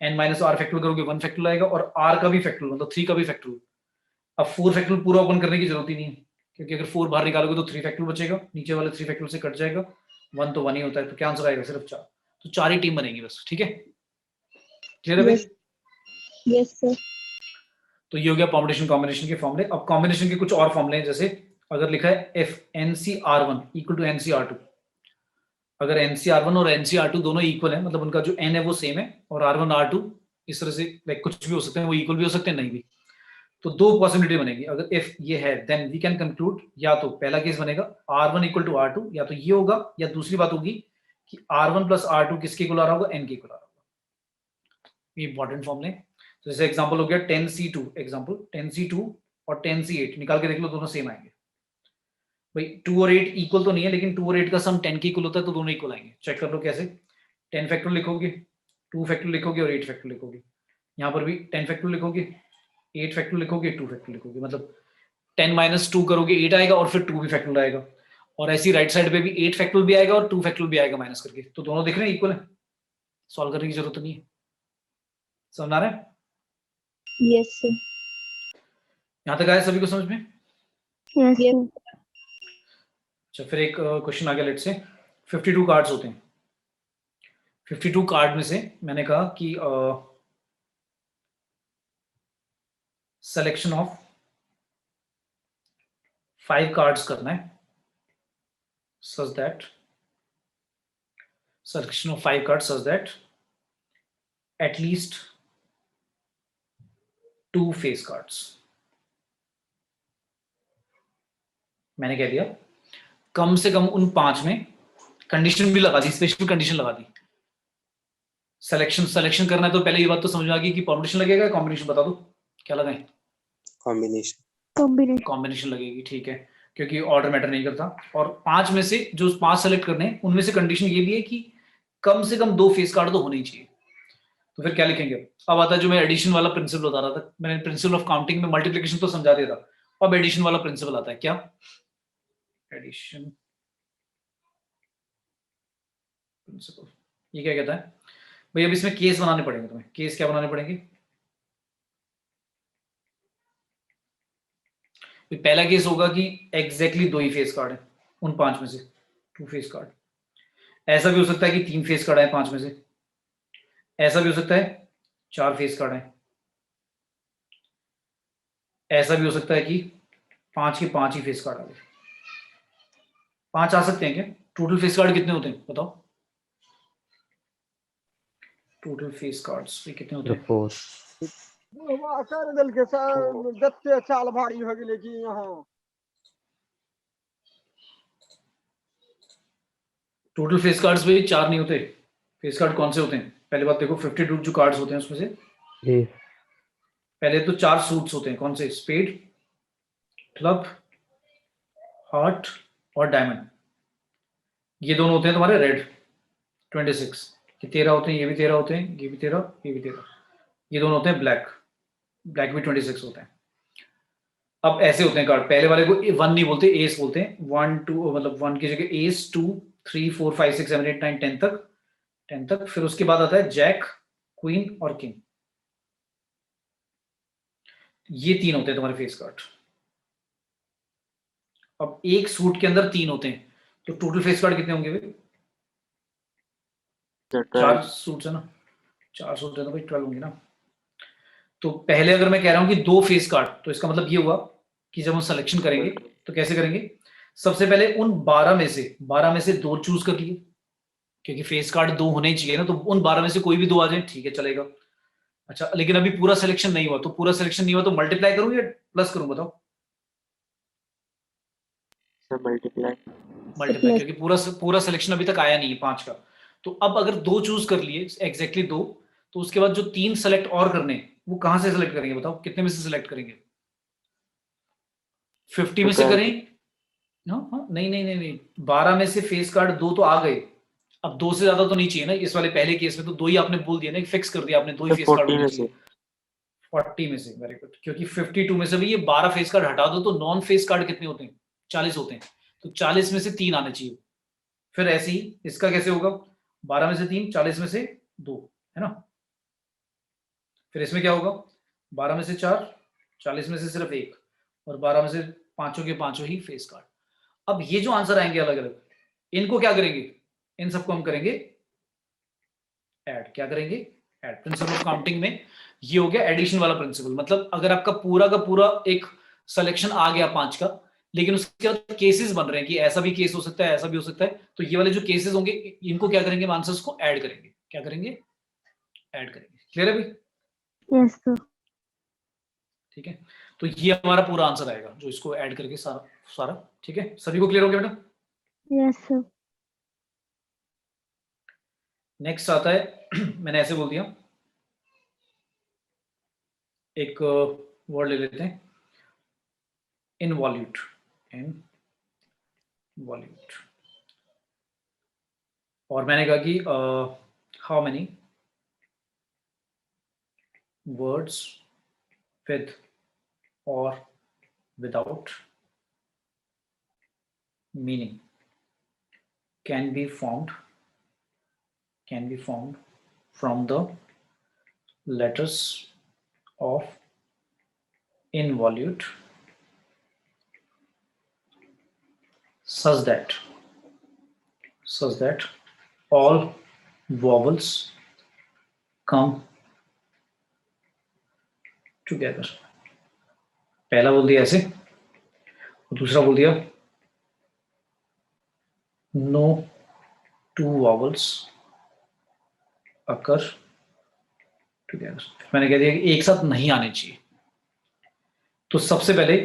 n minus r factorial करोगे 1 फैक्टोरियल आएगा, और r का भी फैक्टोरियल मतलब 3 का भी फैक्टोरियल। अब 4 फैक्टोरियल पूरा ओपन करने की जरूरत ही नहीं है, क्योंकि अगर 4 बाहर निकालोगे तो 3 फैक्टोरियल बचेगा, नीचे वाले 3 फैक्टोरियल से कट जाएगा, 1 तो 1 ही होता है, तो क्या आंसर आएगा? सिर्फ 4। तो 4 ही टीम बनेगी बस, ठीक है। क्लियर है भाई? Yes sir. तो ये हो गया परमुटेशन कॉम्बिनेशन के फॉर्मूले। अब कॉम्बिनेशन के कुछ और फॉर्मूले हैं, जैसे अगर लिखा है if NCR1 equal to NCR2, अगर NCR1 और NCR2 दोनों इक्वल है, मतलब उनका जो n है वो सेम है, और R1 R2 इस तरह से लाइक कुछ भी हो सकते हैं, वो इक्वल भी हो सकते हैं, नहीं भी, तो दो पॉसिबिलिटी बनेगी। अगर इफ ये है देन वी कैन कंक्लूड, या तो पहला केस बनेगा R1 इक्वल टू R2, या तो ये होगा, या दूसरी बात होगी कि R1 प्लस R2 किसके इक्वल आ रहा होगा? n के इक्वल आ रहा होगा। ये इंपॉर्टेंट फॉर्मूले। तो जैसे एग्जांपल हो गया 10C2, एग्जांपल 10C2 और 10C8 निकाल के देख लो, दोनों सेम आएंगे। भाई 2 और 8 इक्वल तो नहीं है, लेकिन 2 और 8 का सम 10 के इक्वल होता है, तो दोनों इक्वल आएंगे। चेक कर लो कैसे। 10 फैक्टोरियल लिखोगे, 2 फैक्टोरियल लिखोगे और 8 फैक्टोरियल लिखोगे। यहाँ पर भी 10 फैक्टोरियल लिखोगे, 8 फैक्टोरियल लिखोगे, 2 फैक्टोरियल लिखोगे, मतलब 10 माइनस 2 करोगे 8 आएगा, और फिर 2 भी फैक्टोरियल आएगा, और ऐसी राइट साइड पे भी 8 फैक्टोरियल भी आएगा और 2 फैक्टोरियल भी आएगा माइनस करके, तो दोनों दिख रहे हैं इक्वल है, सॉल्व करने की जरूरत नहीं है। समझ आ रहा है? Yes sir. यहाँ तक आया सभी को समझ में? Yes, Yes. sir. अच्छा फिर एक क्वेश्चन आ गया, लेट्स से 52 कार्ड्स होते हैं। 52 कार्ड में से मैंने कहा कि सिलेक्शन ऑफ 5 कार्ड्स करना है, such that selection of 5 cards such that at least 2 face cards। मैंने कह दिया कम से कम उन 5 में, कंडीशन भी लगा दी, स्पेशल कंडीशन लगा दी। सिलेक्शन करना है तो पहले ये बात तो समझ में आ गई कि परमुटेशन लगेगा, कॉम्बिनेशन बता दो क्या लगाएं? कॉम्बिनेशन। Combination. कॉम्बिनेशन लगेगी, ठीक है, क्योंकि ऑर्डर मैटर नहीं करता। और 5 में से जो 5 सेलेक्ट करने हैं उनमें से कंडीशन ये भी है कि कम से कम 2 फेस कार्ड तो होने ही चाहिए। तो फिर क्या लिखेंगे? अब आता है जो मैं एडिशन वाला प्रिंसिपल बता रहा था, मैंने प्रिंसिपल ऑफ काउंटिंग में मल्टीप्लिकेशन तो समझा दिया था, अब एडिशन वाला प्रिंसिपल आता है। क्या? Addition principle. ये क्या कहता है भाई? अब इसमें केस बनाने पड़ेंगे तुम्हें। केस क्या बनाने पड़ेंगे? पहला केस होगा कि एग्जैक्टली 2 ही फेस कार्ड है उन 5 में से, 2 फेस कार्ड। ऐसा भी हो सकता है कि 3 फेस कार्ड है 5 में से, ऐसा भी हो सकता है 4 फेस कार्ड है, ऐसा भी हो सकता है कि 5 के 5 ही फेस कार्ड आ गए। 5 आ सकते हैं क्या? टोटल फेस कार्ड कितने होते हैं बताओ? टोटल फेस कार्ड्स ये कितने होते The हैं? 4. कर दिल के जत्ते चाल भारी हो गेले जी यहाँ। टोटल फेस कार्ड्स भी 4 नहीं होते। फेस कार्ड कौन से होते हैं? पहले बात देखो 52 जो कार्ड्स होते हैं उसमें से Ace. पहले तो 4 सूट्स होते हैं। कौन से? स्पेड, क्लब, हार्ट और डायमंड। ये दोनों होते हैं तुम्हारे रेड 26। ये 13 होते हैं, ये भी 13 होते हैं, ये भी 13, ये भी 13। ये दोनों होते हैं ब्लैक, ब्लैक भी 26 होते हैं। अब ऐसे होते हैं कार्ड, पहले वाले को 1 नहीं बोलते, एस बोलते हैं। 1 2 मतलब 1 की जगह एस, 2 3 4 5 6 7 8 9 10 तक, 10 तक। फिर उसके बाद आता है जैक, क्वीन और किंग। ये 3 होते हैं तुम्हारे फेस कार्ड। अब एक सूट के अंदर 3 होते हैं, तो टोटल फेस कार्ड कितने होंगे वे? 4 सूट्स है ना, 4 सूट है तो भाई 12 होंगे ना। तो पहले अगर मैं कह रहा हूं कि 2 फेस कार्ड, तो इसका मतलब ये हुआ कि जब हम सिलेक्शन करेंगे तो कैसे करेंगे? सबसे पहले उन 12 में से 2 चूज कर लिए, क्योंकि फेस कार्ड 2 होने ही चाहिए ना। तो उन 12 में से कोई भी 2 आ जाए, ठीक है चलेगा। अच्छा, लेकिन अभी पूरा सिलेक्शन नहीं हुआ, तो पूरा सिलेक्शन नहीं हुआ तो मल्टीप्लाई करूं या प्लस करूं बताओ? सब मल्टीप्लाई। मल्टीप्लाई, क्योंकि पूरा सिलेक्शन अभी तक आया नहीं है 5 का। तो अब अगर 2 चूज कर लिए, एग्जैक्टली 2, तो उसके बाद जो 3 सेलेक्ट और करने हैं, वो कहां से सेलेक्ट करेंगे बताओ? कितने में से सेलेक्ट करेंगे? 50 में से करें? हाँ नहीं नहीं नहीं नहीं, 12 में से फेस कार्ड 2 तो आ गए। अब 2 से ज्यादा तो नहीं चाहिए ना। इस वाले पहले केस में तो 2 ही आपने बोल दिया ना, फिक्स कर दिया आपने, 2 ही फेस कार्ड 40 होने में चाहिए। 40 में से, वेरी गुड। क्योंकि 52 में से भी ये 12 फेस कार्ड हटा दो तो नॉन फेस कार्ड कितने होते हैं? 40 होते हैं। तो 40 में से 3 आने चाहिए। फिर ऐसे ही इसका कैसे होगा? 12 में से 3, 40 में से 2, है ना। फिर इसमें क्या होगा? 12 में से 4, 40 में से सिर्फ 1, और 12 में से पांचों के पांचों ही फेस कार्ड। अब ये जो आंसर आएंगे अलग अलग, इनको क्या करेंगे? इन सबको हम करेंगे ऐड। क्या करेंगे? ऐड। प्रिंसिपल ऑफ काउंटिंग में ये हो गया एडिशन वाला प्रिंसिपल। मतलब अगर आपका पूरा का पूरा एक सिलेक्शन आ गया 5 का, लेकिन उसके बाद केसेस बन रहे हैं कि ऐसा भी केस हो सकता है, ऐसा भी हो सकता है, तो ये वाले जो केसेस होंगे इनको क्या करेंगे? आंसर्स को ऐड करेंगे। क्या करेंगे? ऐड करेंगे। क्लियर है भाई? Yes sir. ठीक है, तो ये हमारा पूरा आंसर आएगा जो इसको ऐड करके सारा सारा। ठीक है, सभी को क्लियर हो गया बेटा? Yes sir. नेक्स्ट आता है मैंने ऐसे बोल दिया, एक वर्ड ले लेते हैं, इनवॉल्यूट। इनवॉल्यूट। और मैंने कहा कि हाउ मेनी वर्ड्स विद और without meaning can be formed from the letters of involute such that all vowels come together। पहला बोल दिया ऐसे, और दूसरा बोल दिया no two vowels occur together। मैंने कह दिया कि एक साथ नहीं आने चाहिए। तो सबसे पहले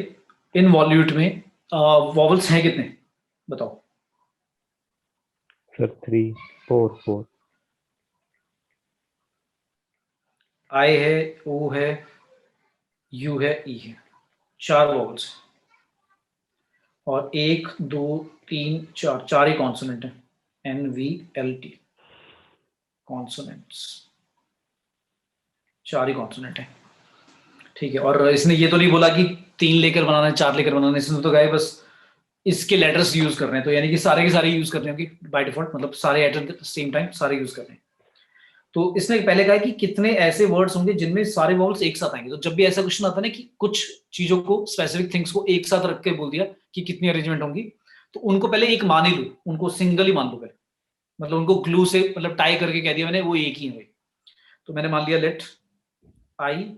इनवॉल्यूट में वॉवल्स हैं कितने बताओ? Sir, 3, 4, 4. आई है, ओ है, यू है, ई है, 4 वॉवल्स। और 1 2 3 4, 4 ही कॉन्सोनेंट है। NVLT कॉन्सोनेंट्स, 4 ही कॉन्सोनेंट है। ठीक है, और इसने ये तो नहीं बोला कि 3 लेकर बनाना है, 4 लेकर बनाना है। इसने तो कहा है बस इसके लेटर्स यूज कर रहे हैं, तो यानी कि सारे के सारे यूज कर रहे होंगे बाय डिफॉल्ट, मतलब सारे एट सेम टाइम सारे यूज कर रहे हैं। तो इसने पहले कहा कि कितने ऐसे वर्ड्स होंगे जिनमें सारे वॉवल्स एक साथ आएंगे। तो जब भी ऐसा क्वेश्चन आता है ना कि कुछ चीजों को, स्पेसिफिक थिंग्स को एक साथ रख के बोल दिया कि कितनी अरेंजमेंट होंगी, तो उनको पहले एक मान ही लो, उनको सिंगल ही मान लो पहले। मतलब उनको ग्लू से मतलब टाई करके कह दिया मैंने वो एक ही है। तो मैंने मान लिया let IOUE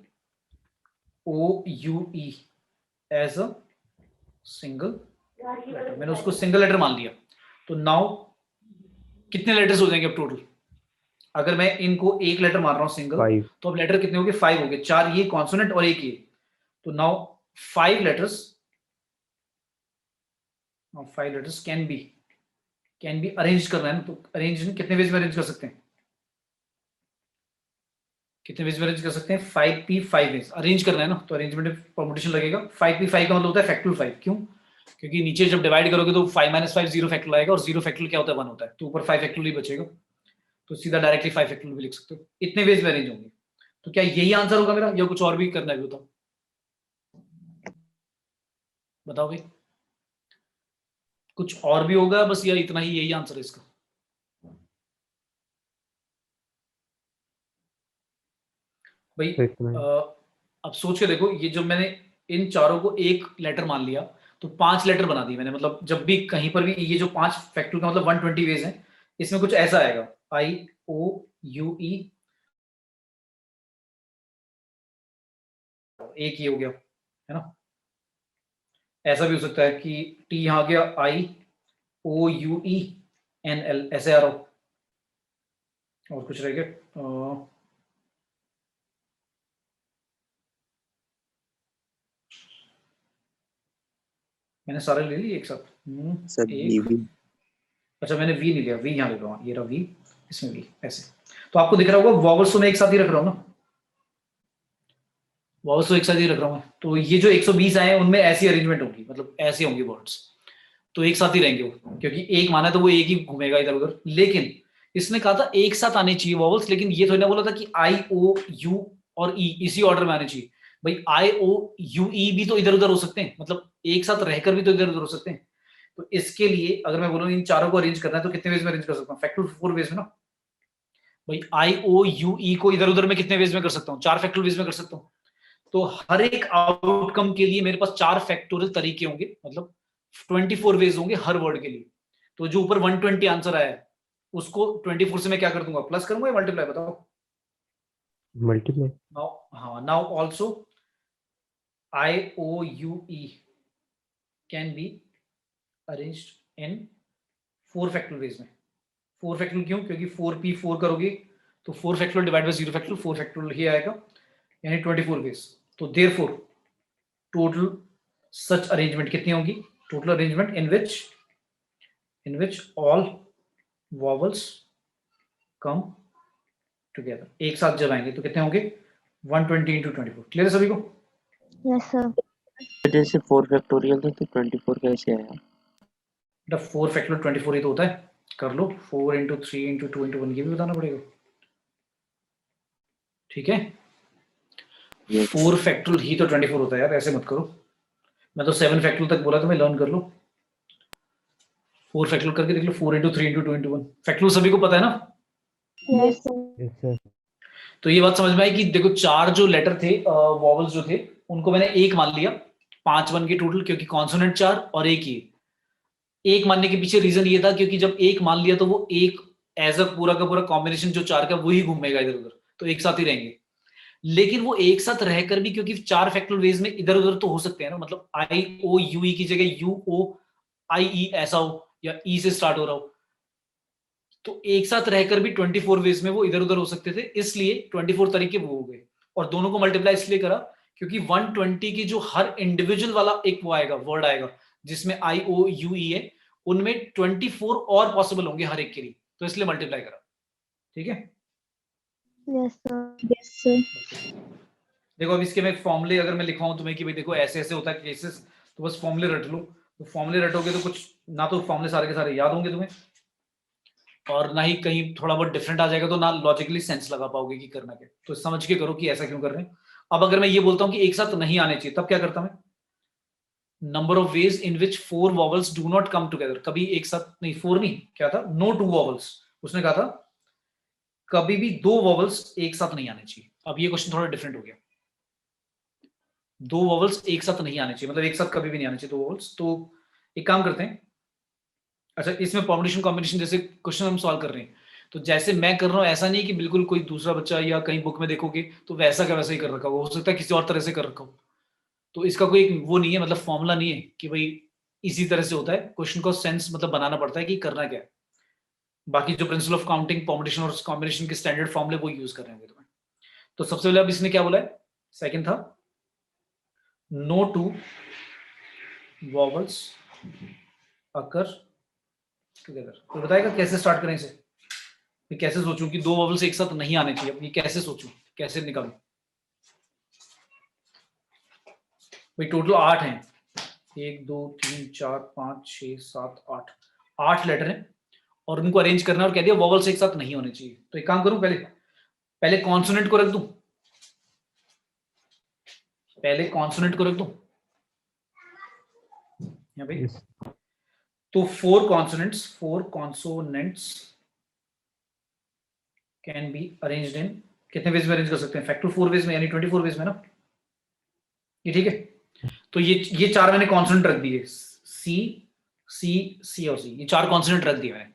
as a single letter, मैंने उसको सिंगल लेटर मान लिया। तो नाउ कितने लेटर्स हो जाएंगे अब टोटल? अगर मैं इनको एक लेटर मार रहा हूँ सिंगल, 5 तो अब लेटर कितने हो गए? 5 हो गए, 4 ये कॉन्सोनेंट और एक ये, तो now 5 letters can be arrange करना है ना, तो अरेंज कितने वेज में अरेंज कर सकते हैं? कितने वेज में अरेंज कर सकते हैं? 5p 5 वेज अरेंज करना है ना, तो अरेंजमेंट में परमुटेशन लगेगा। 5p 5 का मतलब होता है फैक्टोरियल 5। क्यों? क्योंकि नीचे जब डिवाइड करोगे तो 5 - 5 0 फैक्टोरियल आएगा, और 0 फैक्टोरियल क्या होता है? 1 होता है, तो ऊपर 5 फैक्टोरियल ही बचेगा, तो सीधा डायरेक्टली 5 फैक्टोरियल भी लिख सकते हो। इतने वेज में अरेंज होंगे। तो क्या यही आंसर होगा मेरा, या कुछ और भी करना है? भी बताओ भाई, कुछ और भी होगा बस, या इतना ही, यही आंसर है इसका? भाई तो इसमें अब सोच के देखो, ये जो मैंने इन चारों को एक लेटर मान लिया, तो 5 लेटर बना दिए मैंने। मतलब जब भी कहीं पर भी ये जो 5 फैक्टोरियल का मतलब 120 वेज है, इसमें कुछ ऐसा आएगा, IOUE, एक ये हो गया, है ना? ऐसा भी हो सकता है कि T यहाँ गया, IOUENL, ऐसे आ रहा हो। और कुछ रह गया, मैंने सारे ले लिए एक साथ। सर एक, वी अच्छा मैंने वी नहीं लिया, वी यहाँ ले रहा हूँ, ये रहा वी, इसमें वी, ऐसे। तो आपको दिख रहा होगा वॉवल्स तो मैं एक साथ ही रख रहा हूँ ना, वॉवल्स तो एक साथ ही रख रहा हूँ। तो ये जो 120 आए हैं उनमें ऐसी अरेंजमेंट होगी, मतलब ऐसे होंगे वर्ड्स, तो एक साथ ही रहेंगे वो, क्योंकि एक माना तो वो एक ही घूमेगा इधर उधर। लेकिन इसने कहा था एक साथ आने चाहिए वॉवल्स, लेकिन ये थोड़ी ना बोला था कि IOU और E इसी ऑर्डर में आने चाहिए। भाई IOUE भी तो इधर उधर हो सकते हैं, मतलब एक साथ रहकर भी तो इधर उधर हो सकते हैं। तो इसके लिए अगर मैं बोलूँ इन चारों को अरेंज करना है, तो कितने वेज में अरेंज कर सकता हूँ? फैक्टोरियल 4 वेज में ना। भाई IOUE को इधर उधर में कितने वेज में कर सकता हूँ? 4 फैक्टोरियल वेज में कर सकता हूँ। तो हर एक आउटकम के लिए मेरे पास 4 फैक्टोरियल तरीके होंगे, मतलब 24 वेज होंगे हर वर्ड के लिए। तो जो ऊपर 120 आंसर आया है, उसको 24 से मैं क्या कर दूंगा? प्लस करूंगा या मल्टीप्लाई? बताओ। मल्टीप्लाई। नाउ हाँ, now also IOUE can be arranged in 4 factorial veg में। 4 फैक्टोरियल क्यों? क्योंकि 4p 4 करोगे तो 4 factorial divide by 0 factorial, 4 factorial ही आएगा, यानी 24 वेज। तो देयरफॉर टोटल सच अरेंजमेंट कितनी होगी? Total arrangement in which all vowels come together, एक साथ जब आएंगे तो कितने होंगे? 120 × 24। क्लियर है सभी को? Yes, sir. जैसे 4 फैक्टोरियल था तो 24 कैसे आया? बेटा 4 फैक्टोरियल 24 ही तो होता है, कर लो। 4 × 3 × 2 × 1 ये भी बताना पड़ेगा, ठीक है? 4 फैक्टोरियल ही तो 24 होता है यार, ऐसे मत करो। मैं तो 7 फैक्टोरियल तक बोला, तो मैं लर्न कर लो। 4 फैक्टोरियल करके देख लो, 4 × 3 × 2 × 1। फैक्टोरियल सभी को पता है ना? Yes, sir. Yes sir. तो ये बात समझ में आई कि देखो 4 जो लेटर थे, वॉवल्स जो थे, उनको मैंने एक मान लिया, 5 बन गए टोटल, क्योंकि कॉन्सोनेंट 4 और एक ही। एक मानने के पीछे रीजन ये था क्योंकि जब एक मान लिया तो वो एक एज अ पूरा का पूरा कॉम्बिनेशन जो 4 का वही घूमेगा इधर उधर, तो एक साथ ही रहेंगे। लेकिन वो एक साथ रहकर भी, क्योंकि 4 फैक्टोरियल वेज में इधर उधर तो हो सकते हैं ना, मतलब IOUE की जगह UOIE ऐसा हो, या E से स्टार्ट हो रहा हो, तो एक साथ रहकर भी 24 वेज में वो इधर उधर हो सकते थे, इसलिए 24 तरीके वो हो गए। और दोनों को मल्टीप्लाई इसलिए करा क्योंकि 120 की जो हर इंडिविजुअल वाला एक वो आएगा, वर्ड आएगा जिसमें IOUE है, उनमें 24 और पॉसिबल होंगे हर एक के लिए, तो इसलिए मल्टीप्लाई करा। ठीक है? Yes, sir. Yes, sir. देखो अब इसके मैं फॉर्मूले अगर मैं लिखवाऊं तुम्हें कि भाई देखो ऐसे ऐसे होता है केसेस, तो बस फॉर्मूले रट लो। तो फॉर्मूले रटोगे तो कुछ ना तो फॉर्मूले सारे के सारे याद होंगे तुम्हें, और ना ही कहीं थोड़ा बहुत डिफरेंट आ जाएगा, तो ना लॉजिकली सेंस लगा पाओगे कि करना क्या। तो समझ के करो कि ऐसा क्यों कर रहे हैं। अब अगर मैं ये बोलता हूं कि एक साथ नहीं आने चाहिए, तब क्या करता मैं? Number of ways in which 4 vowels do not come together. कभी एक साथ नहीं, 4 नहीं, क्या था? No 2 vowels. उसने कहा था कभी भी 2 वॉवल्स एक साथ नहीं आने चाहिए। अब ये क्वेश्चन थोड़ा डिफरेंट हो गया, 2 वॉवल्स एक साथ नहीं आने चाहिए, मतलब एक साथ कभी भी नहीं आने चाहिए 2 वॉवल्स। तो एक काम करते हैं, अच्छा इसमें परम्यूटेशन कॉम्बिनेशन जैसे क्वेश्चन हम सॉल्व कर रहे हैं, तो जैसे मैं कर रहा हूं ऐसा नहीं कि बिल्कुल कोई दूसरा बच्चा या कहीं बुक में देखोगे तो वैसा का वैसा ही कर रखा हो सकता है किसी और तरह से कर रखा हो। तो इसका कोई वो नहीं है, मतलब फॉर्मूला नहीं है कि भाई इसी तरह से होता है, क्वेश्चन को सेंस मतलब बनाना पड़ता है कि करना क्या है। बाकी जो प्रिंसिपल ऑफ काउंटिंग, परमुटेशन और कॉम्बिनेशन के स्टैंडर्ड फॉर्मूले वो यूज कर रहे हैं तुम्हें। तो सबसे पहले अब इसने क्या बोला है, सेकंड था no two vowels occur together. तो बताएगा कैसे स्टार्ट करें इसे, मैं कैसे सोचूं कि दो वॉवल्स एक साथ नहीं आने चाहिए, ये कैसे सोचूं, कैसे निकालूं। भाई टोटल 8 हैं, 1 2 3 4 5 6 7 8, 8 लेटर हैं और उनको अरेंज करना है और कह दिया वॉवल्स एक साथ नहीं होने चाहिए। तो एक काम करूं, पहले कॉन्सोनेंट को रख दूं, पहले कॉन्सोनेंट को रख दूं यहाँ पे। तो 4 consonants can be arranged in, कितने वेज में अरेंज कर सकते हैं, फैक्टर 4 वेज में, यानी 24 वेज में ना, ये ठीक है। तो ये 4 मैंने कॉन्सोनेंट रख दिए, सी सी सी और सी, ये 4 कॉन्सोनेंट रख दिए मैंने।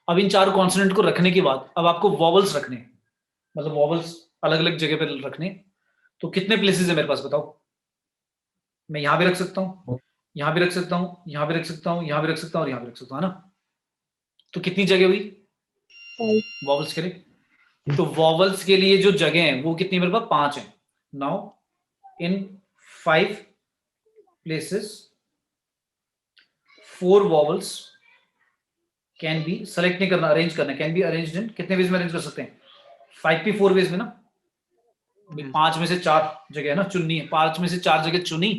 अब इन 4 कॉन्सोनेंट को रखने के बाद अब आपको वॉवल्स रखने, मतलब वॉवल्स अलग अलग जगह पे रखने। तो कितने प्लेसेस है मेरे पास बताओ, मैं यहां भी रख सकता हूं, यहां भी रख सकता हूं, यहां भी रख सकता हूं, यहां भी रख सकता हूं और यहां भी रख सकता हूं, है ना। तो कितनी जगह हुई 5 वॉवल्स के लिए, तो वॉवल्स के लिए जो जगह है वो कितनी मेरे पास 5 है। Now in 5 places 4 vowels can be, select नहीं करना, अरेंज करना, कैन बी अरेंज्ड इन, कितने वेज में अरेंज कर सकते हैं, 5 पे 4 वेज में ना। 5 में से 4 जगह है ना चुननी है, 5 में से 4 जगह चुनी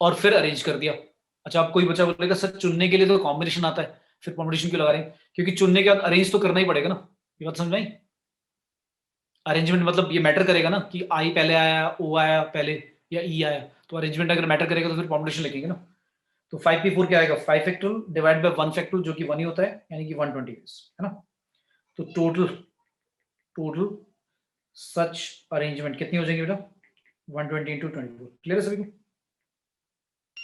और फिर अरेंज कर दिया। अच्छा अब कोई बच्चा बोलेगा सर चुनने के लिए तो कॉम्बिनेशन आता है, फिर कॉम्बिनेशन क्यों लगा रहे हैं, क्योंकि चुनने के बाद अरेंज तो करना ही पड़ेगा ना, ये बात समझ में आई। अरेंजमेंट मतलब ये मैटर करेगा ना कि आई पहले आया, ओ आया पहले या ई आया, तो अरेंजमेंट अगर मैटर करेगा तो फिर कॉम्बिनेशन लिखेंगे ना। तो 5p4 क्या आएगा, 5 फैक्टोरियल डिवाइड बाय 1 फैक्टोरियल, जो कि 1 ही होता है, यानी कि 120 है ना। तो टोटल सच अरेंजमेंट कितनी हो जाएंगे बेटा, 120 into 24। क्लियर है सभी को,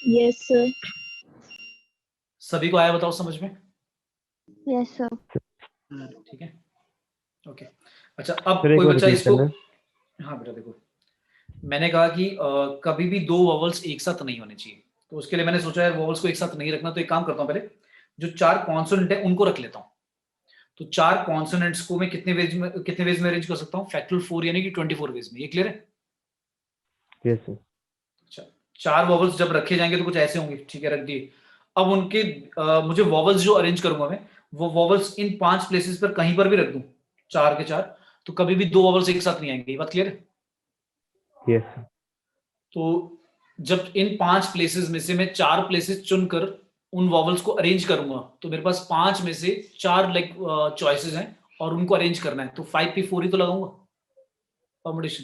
Yes, sir. सभी को आया बताओ समझ में, Yes, sir. ठीक है ओके। अच्छा अब फिर एक कोई बार बच्चा repeat इसको, करना। हाँ बेटा देखो मैंने कहा कि कभी भी 2 वॉवल्स एक साथ नहीं होने चाहिए, तो उसके लिए मैंने सोचा है वॉवल्स को एक साथ नहीं रखना, तो एक काम करता हूं पहले जो 4 कॉन्सोनेंट है उनको रख लेता हूं। तो 4 कॉन्सोनेंट्स को मैं कितने वेज में अरेंज कर सकता हूं, फैक्टोरियल 4 यानी कि 24 वेज में, ये क्लियर है। Yes sir. अच्छा 4 वॉवल्स जब रखे जाएंगे तो कुछ ऐसे होंगे, ठीक है रख दिए। अब उनके मुझे वॉवल्स जो अरेंज करूंगा मैं, वो वॉवल्स इन 5 प्लेसेस पर कहीं पर भी रख दूं, 4 के 4, तो कभी भी 2 वॉवल्स एक साथ नहीं आएंगे, ये बात क्लियर है। Yes sir. तो जब इन 5 प्लेसेस में से मैं 4 प्लेसेस चुनकर उन वॉवल्स को अरेंज करूंगा, तो मेरे पास 5 में से 4 लाइक चॉइसेस हैं और उनको अरेंज करना है, तो 5p4 ही तो लगाऊंगा परमुटेशन,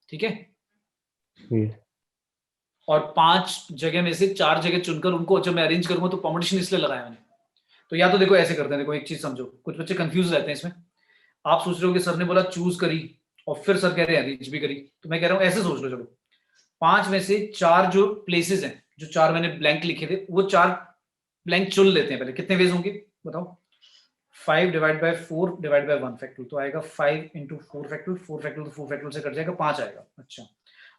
ठीक है। यस और 5 जगह में से 4 जगह चुनकर उनको जब मैं अरेंज करूंगा तो परमुटेशन इसलिए लगाया मैंने। तो या तो देखो ऐसे करते हैं, देखो एक चीज समझो, कुछ बच्चे कंफ्यूज रहते हैं इसमें। आप सोच रहे हो कि सर ने बोला चूज करी और फिर सर कह रहे हैं अरेंज भी करी, तो मैं कह रहा हूं ऐसे सोच लो, चलो 5 में से 4 जो प्लेसेस हैं, जो 4 मैंने ब्लैंक लिखे थे, वो 4 ब्लैंक चुन लेते हैं पहले, कितने वेज होंगे बताओ, 5 divide by 4 divide by 1 factorial, तो आएगा 5 into 4 फैक्टोरियल, 4 फैक्टोरियल तो 4 फैक्टोरियल से कट जाएगा, 5 आएगा। अच्छा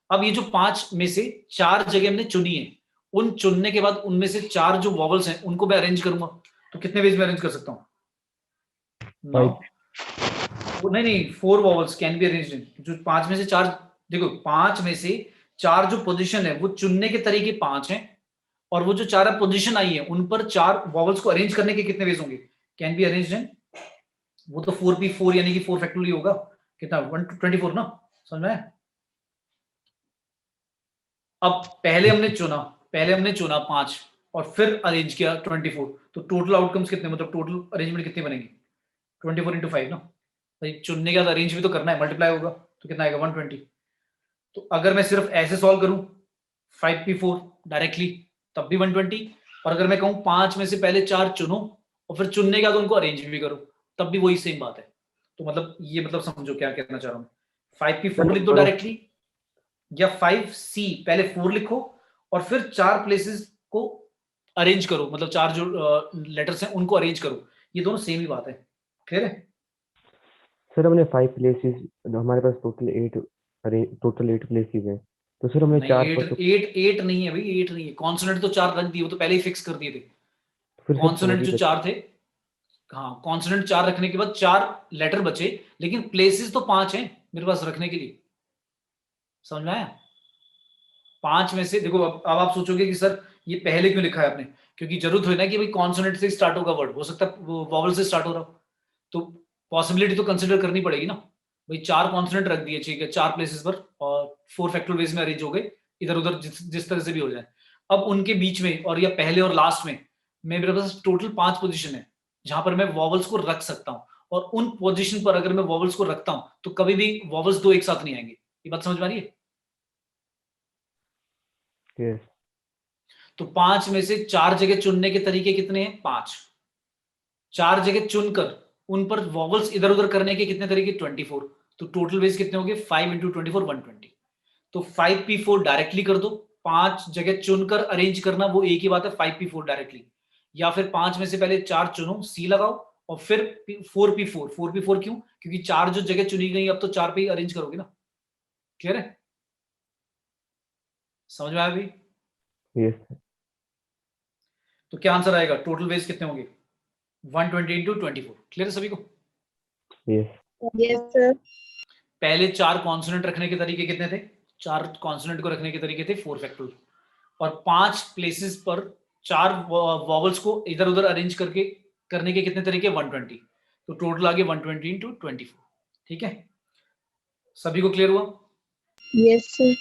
अब ये जो 5 में से 4 जगह हमने चुनी है, उन चुनने के बाद उनमें से 4 जो वॉवल्स हैं उनको मैं अरेंज करूंगा, तो कितने वेज में अरेंज कर सकता हूँ, नहीं 4 vowels can be arranged in, जो 5 में से 4, देखो 5 में से 4 जो पोजीशन है वो चुनने के तरीके 5 हैं, और वो जो 4 पोजीशन आई है उन पर 4 वॉवल्स को अरेंज करने के कितने वेज होंगे, कैन बी अरेंज्ड इन, वो तो 4p4 यानी कि 4 फैक्टोरियल होगा, कितना 124 ना, समझ में आया। अब पहले हमने चुना 5 और फिर अरेंज किया 24, तो टोटल आउटकम्स कितने, मतलब टोटल अरेंजमेंट कितने बनेंगे, 24 into 5 ना, भाई चुनने के बाद अरेंज भी तो करना है, मल्टीप्लाई होगा तो कितना आएगा 120। तो अगर मैं सिर्फ ऐसे सॉल्व करूं 5p4 डायरेक्टली तब भी 120, और अगर मैं कहूं 5 में से पहले 4 चुनो और फिर चुनने के बाद उनको अरेंज भी करो तब भी वही सेम बात है। तो मतलब ये मतलब समझो क्या कहना चाह रहा हूं, 5p4 लिख दो डायरेक्टली, या 5c पहले 4 लिखो और फिर 4 प्लेसेस को अरेंज करो, मतलब 4 जो लेटर्स हैं उनको अरेंज करो, ये दोनों सेम ही बात है, क्लियर है। सर हमने 5 प्लेसेस, हमारे पास टोटल 8 प्लेसेस हैं, तो सर हमने नहीं, 4 एट पर तो एट एट नहीं है भाई, 8 नहीं है। कॉन्सोनेंट तो 4 रख दिए, वो तो पहले ही फिक्स कर दिए थे। फिर सिर्फ 4 कॉन्सोनेंट ही जो बचे। 4 थे, हाँ कॉन्सोनेंट 4 रखने के बाद 4 लेटर बचे, लेकिन प्लेसेस तो 5 हैं मेरे पास रखने के लिए। समझ में आया? 5 में से देखो, अब आप सोचोगे कि सर ये पहले क्यों लिखा है आपने, क्योंकि जरूरत हुई ना कि भाई कॉन्सोनेंट से स्टार्ट होगा वर्ड, हो सकता है वो वॉवल से स्टार्ट हो रहा हो, तो पॉसिबिलिटी तो कंसिडर करनी पड़ेगी ना। भाई 4 कॉन्सोनेंट रख दिए, ठीक है, 4 प्लेसेस पर, और 4 फैक्टोरियल वेज में अरेंज हो गए, इधर उधर जिस तरह से भी हो जाए। अब उनके बीच में और या पहले और लास्ट में मेरे पास टोटल 5 पोजीशन है जहां पर मैं वॉवल्स को रख सकता हूं, और उन पोजीशन पर अगर मैं वॉवल्स को रखता हूं तो कभी भी वॉवल्स 2 एक साथ नहीं आएंगे। ये बात समझ में आ रही है? यस। तो 5 में से 4 जगह चुनने के तरीके कितने हैं? 5। 4 जगह चुनकर उन पर वॉवल्स इधर उधर करने के कितने तरीके? 24। तो टोटल वेज कितने हो गए? 5 × 24 120। तो 5p4 डायरेक्टली कर दो। 5 जगह चुनकर अरेंज करना वो एक ही बात है, 5p4 डायरेक्टली। या फिर 5 में से पहले 4 चुनो, सी लगाओ, और फिर 4p4। 4p4 क्यों? क्योंकि 4 जो जगह चुनी गई अब तो 4 पे ही अरेंज करोगे ना। क्लियर है? समझ में आया भाई? यस। तो क्या आंसर आएगा? टोटल वेज कितने होंगे? 120 × 24। क्लियर है सभी को? यस। Yes, sir. पहले 4 कॉन्सोनेंट रखने के तरीके कितने थे? 4 कॉन्सोनेंट को रखने के तरीके थे 4 फैक्टोरियल, और 5 प्लेसेस पर 4 वॉवल्स को इधर उधर अरेंज करके करने के कितने तरीके? 120। तो टोटल आ गया 120 × 24। ठीक है, सभी को क्लियर हुआ? Yes, sir.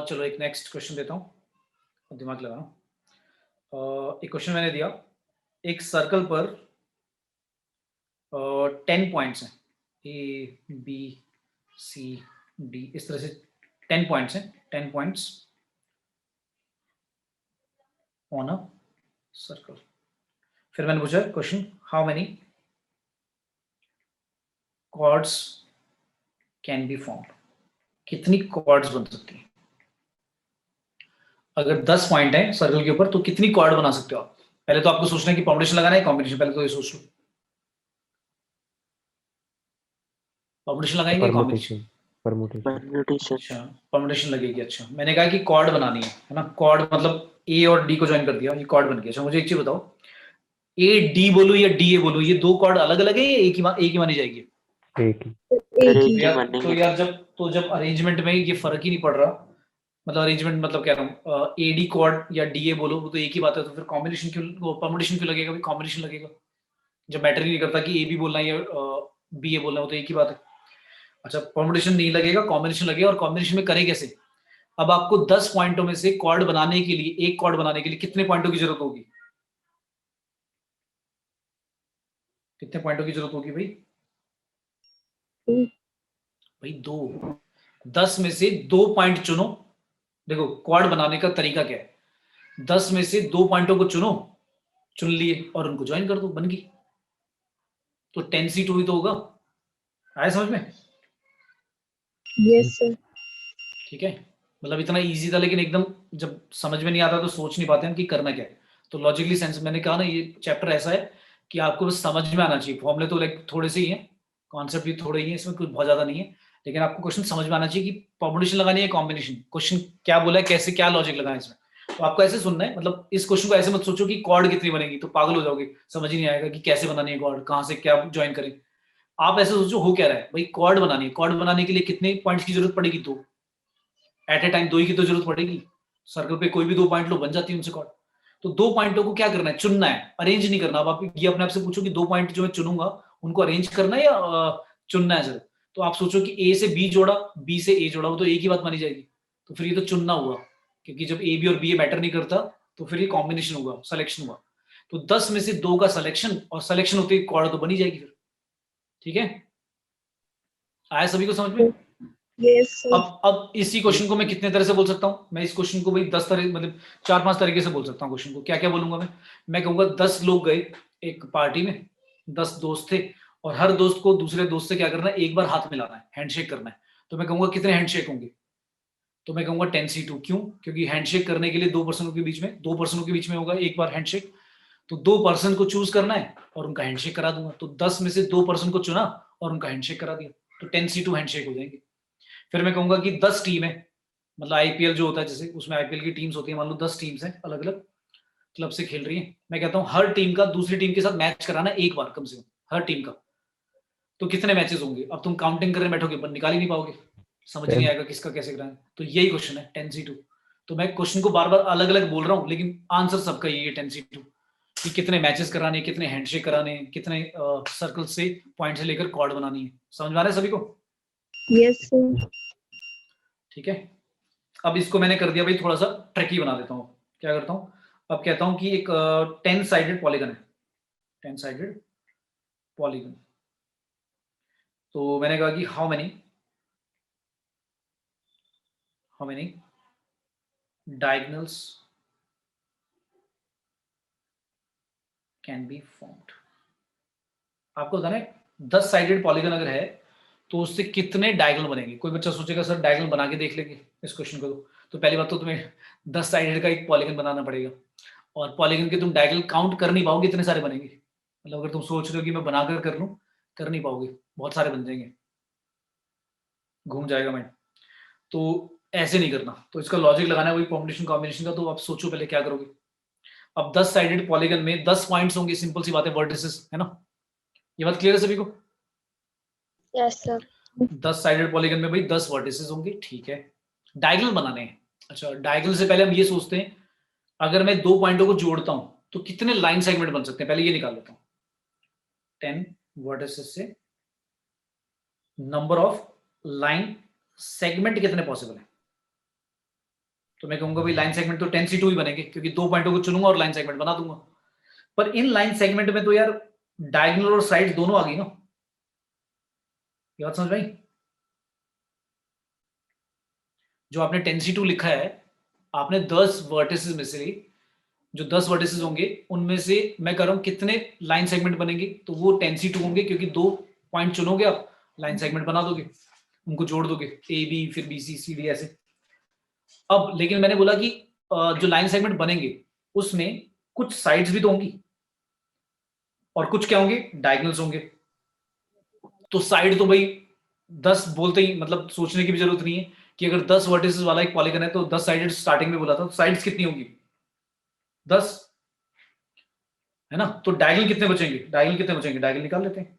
चलो एक नेक्स्ट क्वेश्चन देता हूं, दिमाग लगाना। एक क्वेश्चन मैंने दिया, एक सर्कल पर 10 पॉइंट्स हैं, ए बी सी डी, इस तरह से 10 पॉइंट्स हैं, 10 पॉइंट्स ऑन अ सर्कल। फिर मैंने पूछा question, how many chords can be formed? कितनी कॉर्ड्स बन सकती हैं? अगर 10 पॉइंट है सर्कल के ऊपर तो कितनी कॉर्ड बना सकते हो आप? पहले तो आपको सोचना है कि परमुटेशन लगाना है कॉम्बिनेशन, पहले तो ये सोच लो। परमुटेशन लगाएंगे कॉम्बिनेशन? परमुटेशन। परम्यूटेशन। अच्छा, परमुटेशन लगेगी। अच्छा, मैंने कहा कि कॉर्ड बनानी है ना, कॉर्ड मतलब ए और डी को ज्वाइन कर दिया, ये कॉर्ड बन गया। अच्छा मुझे एक चीज बताओ, ए डी बोलो या डी ए बोलो, ये 2 कॉर्ड अलग अलग है या एक ही मानी जाएगी? एक ही। फिर एक एक ही. ही तो बनेंगे। यार जब अरेंजमेंट में ये फर्क ही नहीं पड़ रहा, मतलब अरेंजमेंट मतलब कह रहा हूँ, ए डी कॉर्ड या डी ए बोलो वो तो एक ही बात है, तो फिर कॉम्बिनेशन क्यों, परमुटेशन क्यों लगेगा? भाई कॉम्बिनेशन लगेगा, जब मैटर ही नहीं करता कि ए बी बोलना है या बी ए बोलना है, वो तो एक ही बात है। अच्छा, परमुटेशन नहीं लगेगा, कॉम्बिनेशन लगेगा, और कॉम्बिनेशन में करे कैसे? अब आपको 10 पॉइंटों में से कॉर्ड बनाने के लिए, एक कॉर्ड बनाने के लिए कितने पॉइंटों की जरूरत होगी? कितने पॉइंटों की जरूरत होगी भाई? 2. भाई 2। 10 में से 2 पॉइंट चुनो। देखो क्वाड बनाने का तरीका क्या है, 10 में से 2 पॉइंटों को चुनो, चुन लिए और उनको ज्वाइन कर दो, बन गई। तो 10c2 ही तो होगा। आया समझ में? Yes, sir. ठीक है, मतलब इतना इजी था, लेकिन एकदम जब समझ में नहीं आता तो सोच नहीं पाते हम कि करना क्या है। तो लॉजिकली सेंस, मैंने कहा ना ये चैप्टर ऐसा है कि आपको बस समझ में आना चाहिए। फॉर्मूले तो लाइक थोड़े से ही हैं, कॉन्सेप्ट भी थोड़े ही हैं, इसमें कुछ बहुत ज्यादा नहीं है, लेकिन आपको क्वेश्चन समझ में आना चाहिए कि परमुटेशन लगानी है कॉम्बिनेशन, क्वेश्चन क्या बोला है, कैसे क्या लॉजिक लगाना है इसमें। तो आपको ऐसे सुनना है, मतलब इस क्वेश्चन को ऐसे मत सोचो कि कॉर्ड कितनी बनेगी, तो पागल हो जाओगे, समझ ही नहीं आएगा कि कैसे बनानी है कॉर्ड, कहाँ से क्या ज्वाइन करें। आप ऐसे सोचो हो क्या रहा है भाई, कॉर्ड बनानी है, कॉर्ड बनाने के लिए कितने पॉइंट्स की जरूरत पड़ेगी? 2 एट ए टाइम, 2 ही की तो जरूरत पड़ेगी। सर्कल पे कोई भी 2 पॉइंट लो, बन जाती है उनसे कॉर्ड। तो 2 पॉइंटों को क्या करना है? चुनना है, अरेंज नहीं करना। अब आप ये अपने आप से पूछो कि 2 पॉइंट जो मैं चुनूंगा उनको अरेंज करना है या चुनना है सर? तो आप सोचो कि ए से बी जोड़ा, बी से ए जोड़ा, वो तो एक ही बात मानी जाएगी। तो फिर ये तो चुनना हुआ, क्योंकि जब ए बी और बी मैटर नहीं करता तो फिर ये कॉम्बिनेशन होगा, सिलेक्शन हुआ। तो 10 में से 2 का सिलेक्शन, और सिलेक्शन होते ही कॉर्ड तो बनी जाएगी फिर। ठीक है, आया सभी को समझ में? Yes, sir. अब इसी क्वेश्चन को मैं कितने तरह से बोल सकता हूँ? मैं इस क्वेश्चन को भाई 10 तरह, मतलब 4-5 तरीके से बोल सकता हूँ क्वेश्चन को। क्या क्या बोलूंगा मैं कहूंगा 10 लोग गए एक पार्टी में, 10 दोस्त थे, और हर दोस्त को दूसरे दोस्त से क्या करना है? एक बार हाथ मिलाना है, हैंडशेक करना है। तो मैं कहूंगा कितने हैंडशेक होंगे? तो मैं कहूंगा 10c2। क्यों? क्योंकि हैंडशेक करने के लिए 2 पर्सनों के बीच में, 2 पर्सनों के बीच में होगा एक बार हैंडशेक। तो 2 पर्सन को चूज करना है और उनका हैंडशेक करा दूंगा। तो 10 में से 2 पर्सन को चुना और उनका हैंडशेक करा दिया, तो 10c2 हैंडशेक हो जाएंगे। फिर मैं कहूंगा कि 10 टीम है, मतलब आईपीएल जो होता है जैसे, उसमें आईपीएल की टीम्स होती है, मान लो 10 टीम्स हैं अलग अलग क्लब से खेल रही है। मैं कहता हूँ हर टीम का दूसरी टीम के साथ मैच कराना एक बार कम से कम, हर टीम का। तो कितने मैचेस होंगे? अब तुम काउंटिंग करने बैठोगे पर निकाल ही नहीं पाओगे, समझ नहीं आएगा किसका कैसे कराना है। तो यही क्वेश्चन है 10C2। तो मैं क्वेश्चन को बार बार अलग अलग बोल रहा हूँ, लेकिन आंसर सबका यही है 10C2, कि कितने मैचेस कराने, कितने हैंडशेक कराने, कितने सर्कल से पॉइंट से लेकर कॉर्ड बनानी है। समझ में आ रहा है सभी को? Yes, sir. ठीक है। अब इसको मैंने कर दिया भाई थोड़ा सा ट्रिकी बना देता हूँ। क्या करता हूँ, अब कहता हूँ कि एक 10 साइडेड पॉलीगन है, 10 साइडेड पॉलीगन। तो मैंने कहा कि how many diagonals can be formed। आपको बताना है 10 साइडेड पॉलीगन अगर है तो उससे कितने डायगोनल बनेंगे। कोई बच्चा सोचेगा सर डायगोनल बना के देख लेंगे इस क्वेश्चन को। तो पहली बात तो तुम्हें 10 साइडेड का एक पॉलीगन बनाना पड़ेगा, और पॉलीगन के तुम डायगोनल काउंट कर नहीं पाओगे, इतने सारे बनेंगे। मतलब अगर तुम सोच रहे हो कि मैं बनाकर कर लूं, कर नहीं पाओगे, बहुत सारे बन जाएंगे, घूम जाएगा माइंड। तो ऐसे नहीं करना। तो इसका लॉजिक लगाना है वही परम्यूटेशन कॉम्बिनेशन का। तो आप सोचो पहले क्या करोगे। अब 10 साइडेड पॉलीगन में 10 पॉइंट्स होंगे, सिंपल सी बात है, वर्टिसेस है ना। ये बात क्लियर है सभी को? Yes, sir. 10 साइडेड पॉलीगन में भाई 10 वर्टिसेस होंगे, ठीक है। डायगोनल बनाने हैं। अच्छा, डायगोनल से पहले हम ये सोचते हैं अगर मैं दो पॉइंटों को जोड़ता हूं तो कितने लाइन सेगमेंट बन सकते हैं, पहले ये निकाल लेता हूं। 10 वर्टिसेस से नंबर ऑफ लाइन सेगमेंट कितने पॉसिबल है। तो मैं कहूंगा भाई लाइन सेगमेंट तो 10C2 ही बनेंगे, क्योंकि दो पॉइंटों को चुनूंगा और लाइन सेगमेंट बना दूंगा। पर इन लाइन सेगमेंट में तो यार डायगोनल और साइड दोनों आ गई ना। ये बात समझ में? जो आपने 10C2 लिखा है, आपने 10 वर्टिसेस में से जो 10 वर्टिसेस होंगे उनमें से मैं कह रहा हूं कितने लाइन सेगमेंट बनेंगे, तो वो 10C2 होंगे, क्योंकि दो पॉइंट चुनोगे आप, लाइन सेगमेंट बना दोगे, उनको जोड़ दोगे, ए बी फिर बी सी सी डी ऐसे। अब लेकिन मैंने बोला कि जो लाइन सेगमेंट बनेंगे उसमें कुछ साइड्स भी तो होंगी, और कुछ क्या होंगे, डायगोनल्स होंगे। तो साइड तो भाई 10 बोलते ही मतलब सोचने की भी जरूरत नहीं है कि अगर 10 वर्टिसेस वाला एक पॉलीगन है तो 10 साइडेड स्टार्टिंग में बोला था, तो साइड्स कितनी होंगी, 10 है ना। तो डायगोनल कितने बचेंगे, डायगोनल निकाल लेते हैं।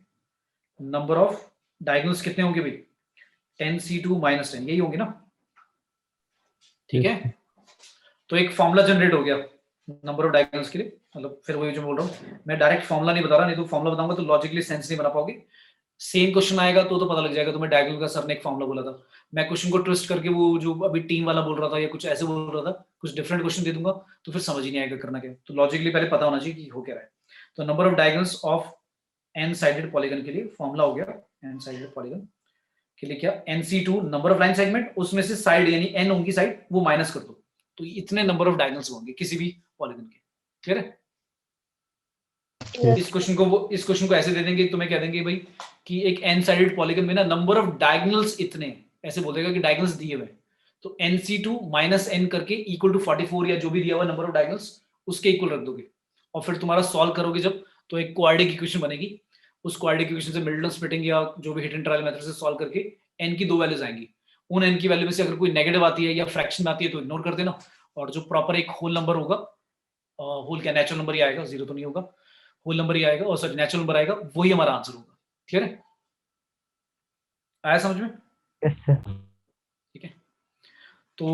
नंबर ऑफ डायगोनल्स कितने होंगे भाई, 10C2 माइनस 10, यही होंगे ना, ठीक है। तो एक फॉर्मूला जनरेट हो गया नंबर ऑफ डायगोनल्स के लिए। मतलब फिर वही जो बोल रहा हूँ, मैं डायरेक्ट फॉर्मूला नहीं बता रहा, नहीं तो फॉर्मूला बताऊंगा तो लॉजिकली सेंस नहीं बना पाओगे। सेम क्वेश्चन आएगा तो पता लग जाएगा तुम्हें डायगोनल का सर ने एक फॉर्मूला बोला था। मैं क्वेश्चन को ट्विस्ट करके वो जो अभी टीम वाला बोल रहा था या कुछ ऐसे बोल रहा था, कुछ डिफरेंट क्वेश्चन दे दूंगा तो फिर समझ ही नहीं आएगा करना क्या। तो लॉजिकली पहले पता होना चाहिए कि हो क्या रहा है। तो number of diagonals of N sided polygon के लिए फॉर्मूला हो गया, एन साइडेड पॉलीगन के लिए क्या, NC2 number of line segment, उसमें से साइड यानी n होंगी साइड, वो माइनस कर दो, तो इतने नंबर ऑफ डायगोनल्स होंगे किसी भी पॉलीगन के। क्लियर है? इस क्वेश्चन को ऐसे दे देंगे, तुम्हें कह देंगे भाई कि एक n साइडेड पॉलीगन में ना नंबर ऑफ डायगोनल्स इतने, ऐसे बोल देगा कि डायगोनल्स दिए हुए, तो NC2 माइनस n करके इक्वल टू 44 या जो भी दिया हुआ नंबर ऑफ डायगोनल्स उसके इक्वल रख दोगे। और फिर तुम्हारा सॉल्व करोगे जब, तो एक क्वाड्रेटिक इक्वेशन बनेगी। उस क्वाड्रेटिक इक्वेशन से मिडल स्प्लिटिंग या जो भी हिट एंड ट्रायल मेथड से सॉल्व करके n की दो वैल्यूज आएंगी। उन n की वैल्यू में से अगर कोई नेगेटिव आती है या फ्रैक्शन में आती है तो इग्नोर कर देना, और जो प्रॉपर एक होल नंबर होगा, होल क्या नेचुरल नंबर ही आएगा, जीरो तो नहीं होगा, होल नंबर ही आएगा, और सॉरी नेचुरल नंबर आएगा, वही हमारा आंसर होगा। क्लियर है? आया समझ में? Yes sir. ठीक है। तो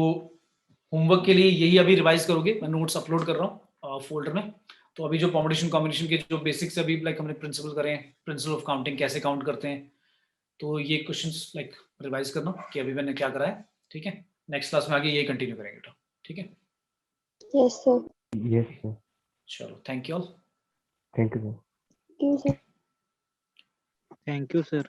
होमवर्क के लिए यही अभी रिवाइज करोगे, मैं नोट्स अपलोड कर रहा हूँ फोल्डर में। तो अभी जो परम्यूटेशन कॉम्बिनेशन के जो बेसिक्स अभी लाइक हमने प्रिंसिपल करे हैं, प्रिंसिपल ऑफ काउंटिंग कैसे काउंट करते हैं, तो ये क्वेश्चंस लाइक रिवाइज करना कि अभी मैंने क्या करा है। ठीक है, नेक्स्ट क्लास में आगे यही कंटिन्यू करेंगे। तो ठीक है, Yes, sir. Yes sir. चलो thank you all. Thank you sir. Thank you, sir. Thank you, sir.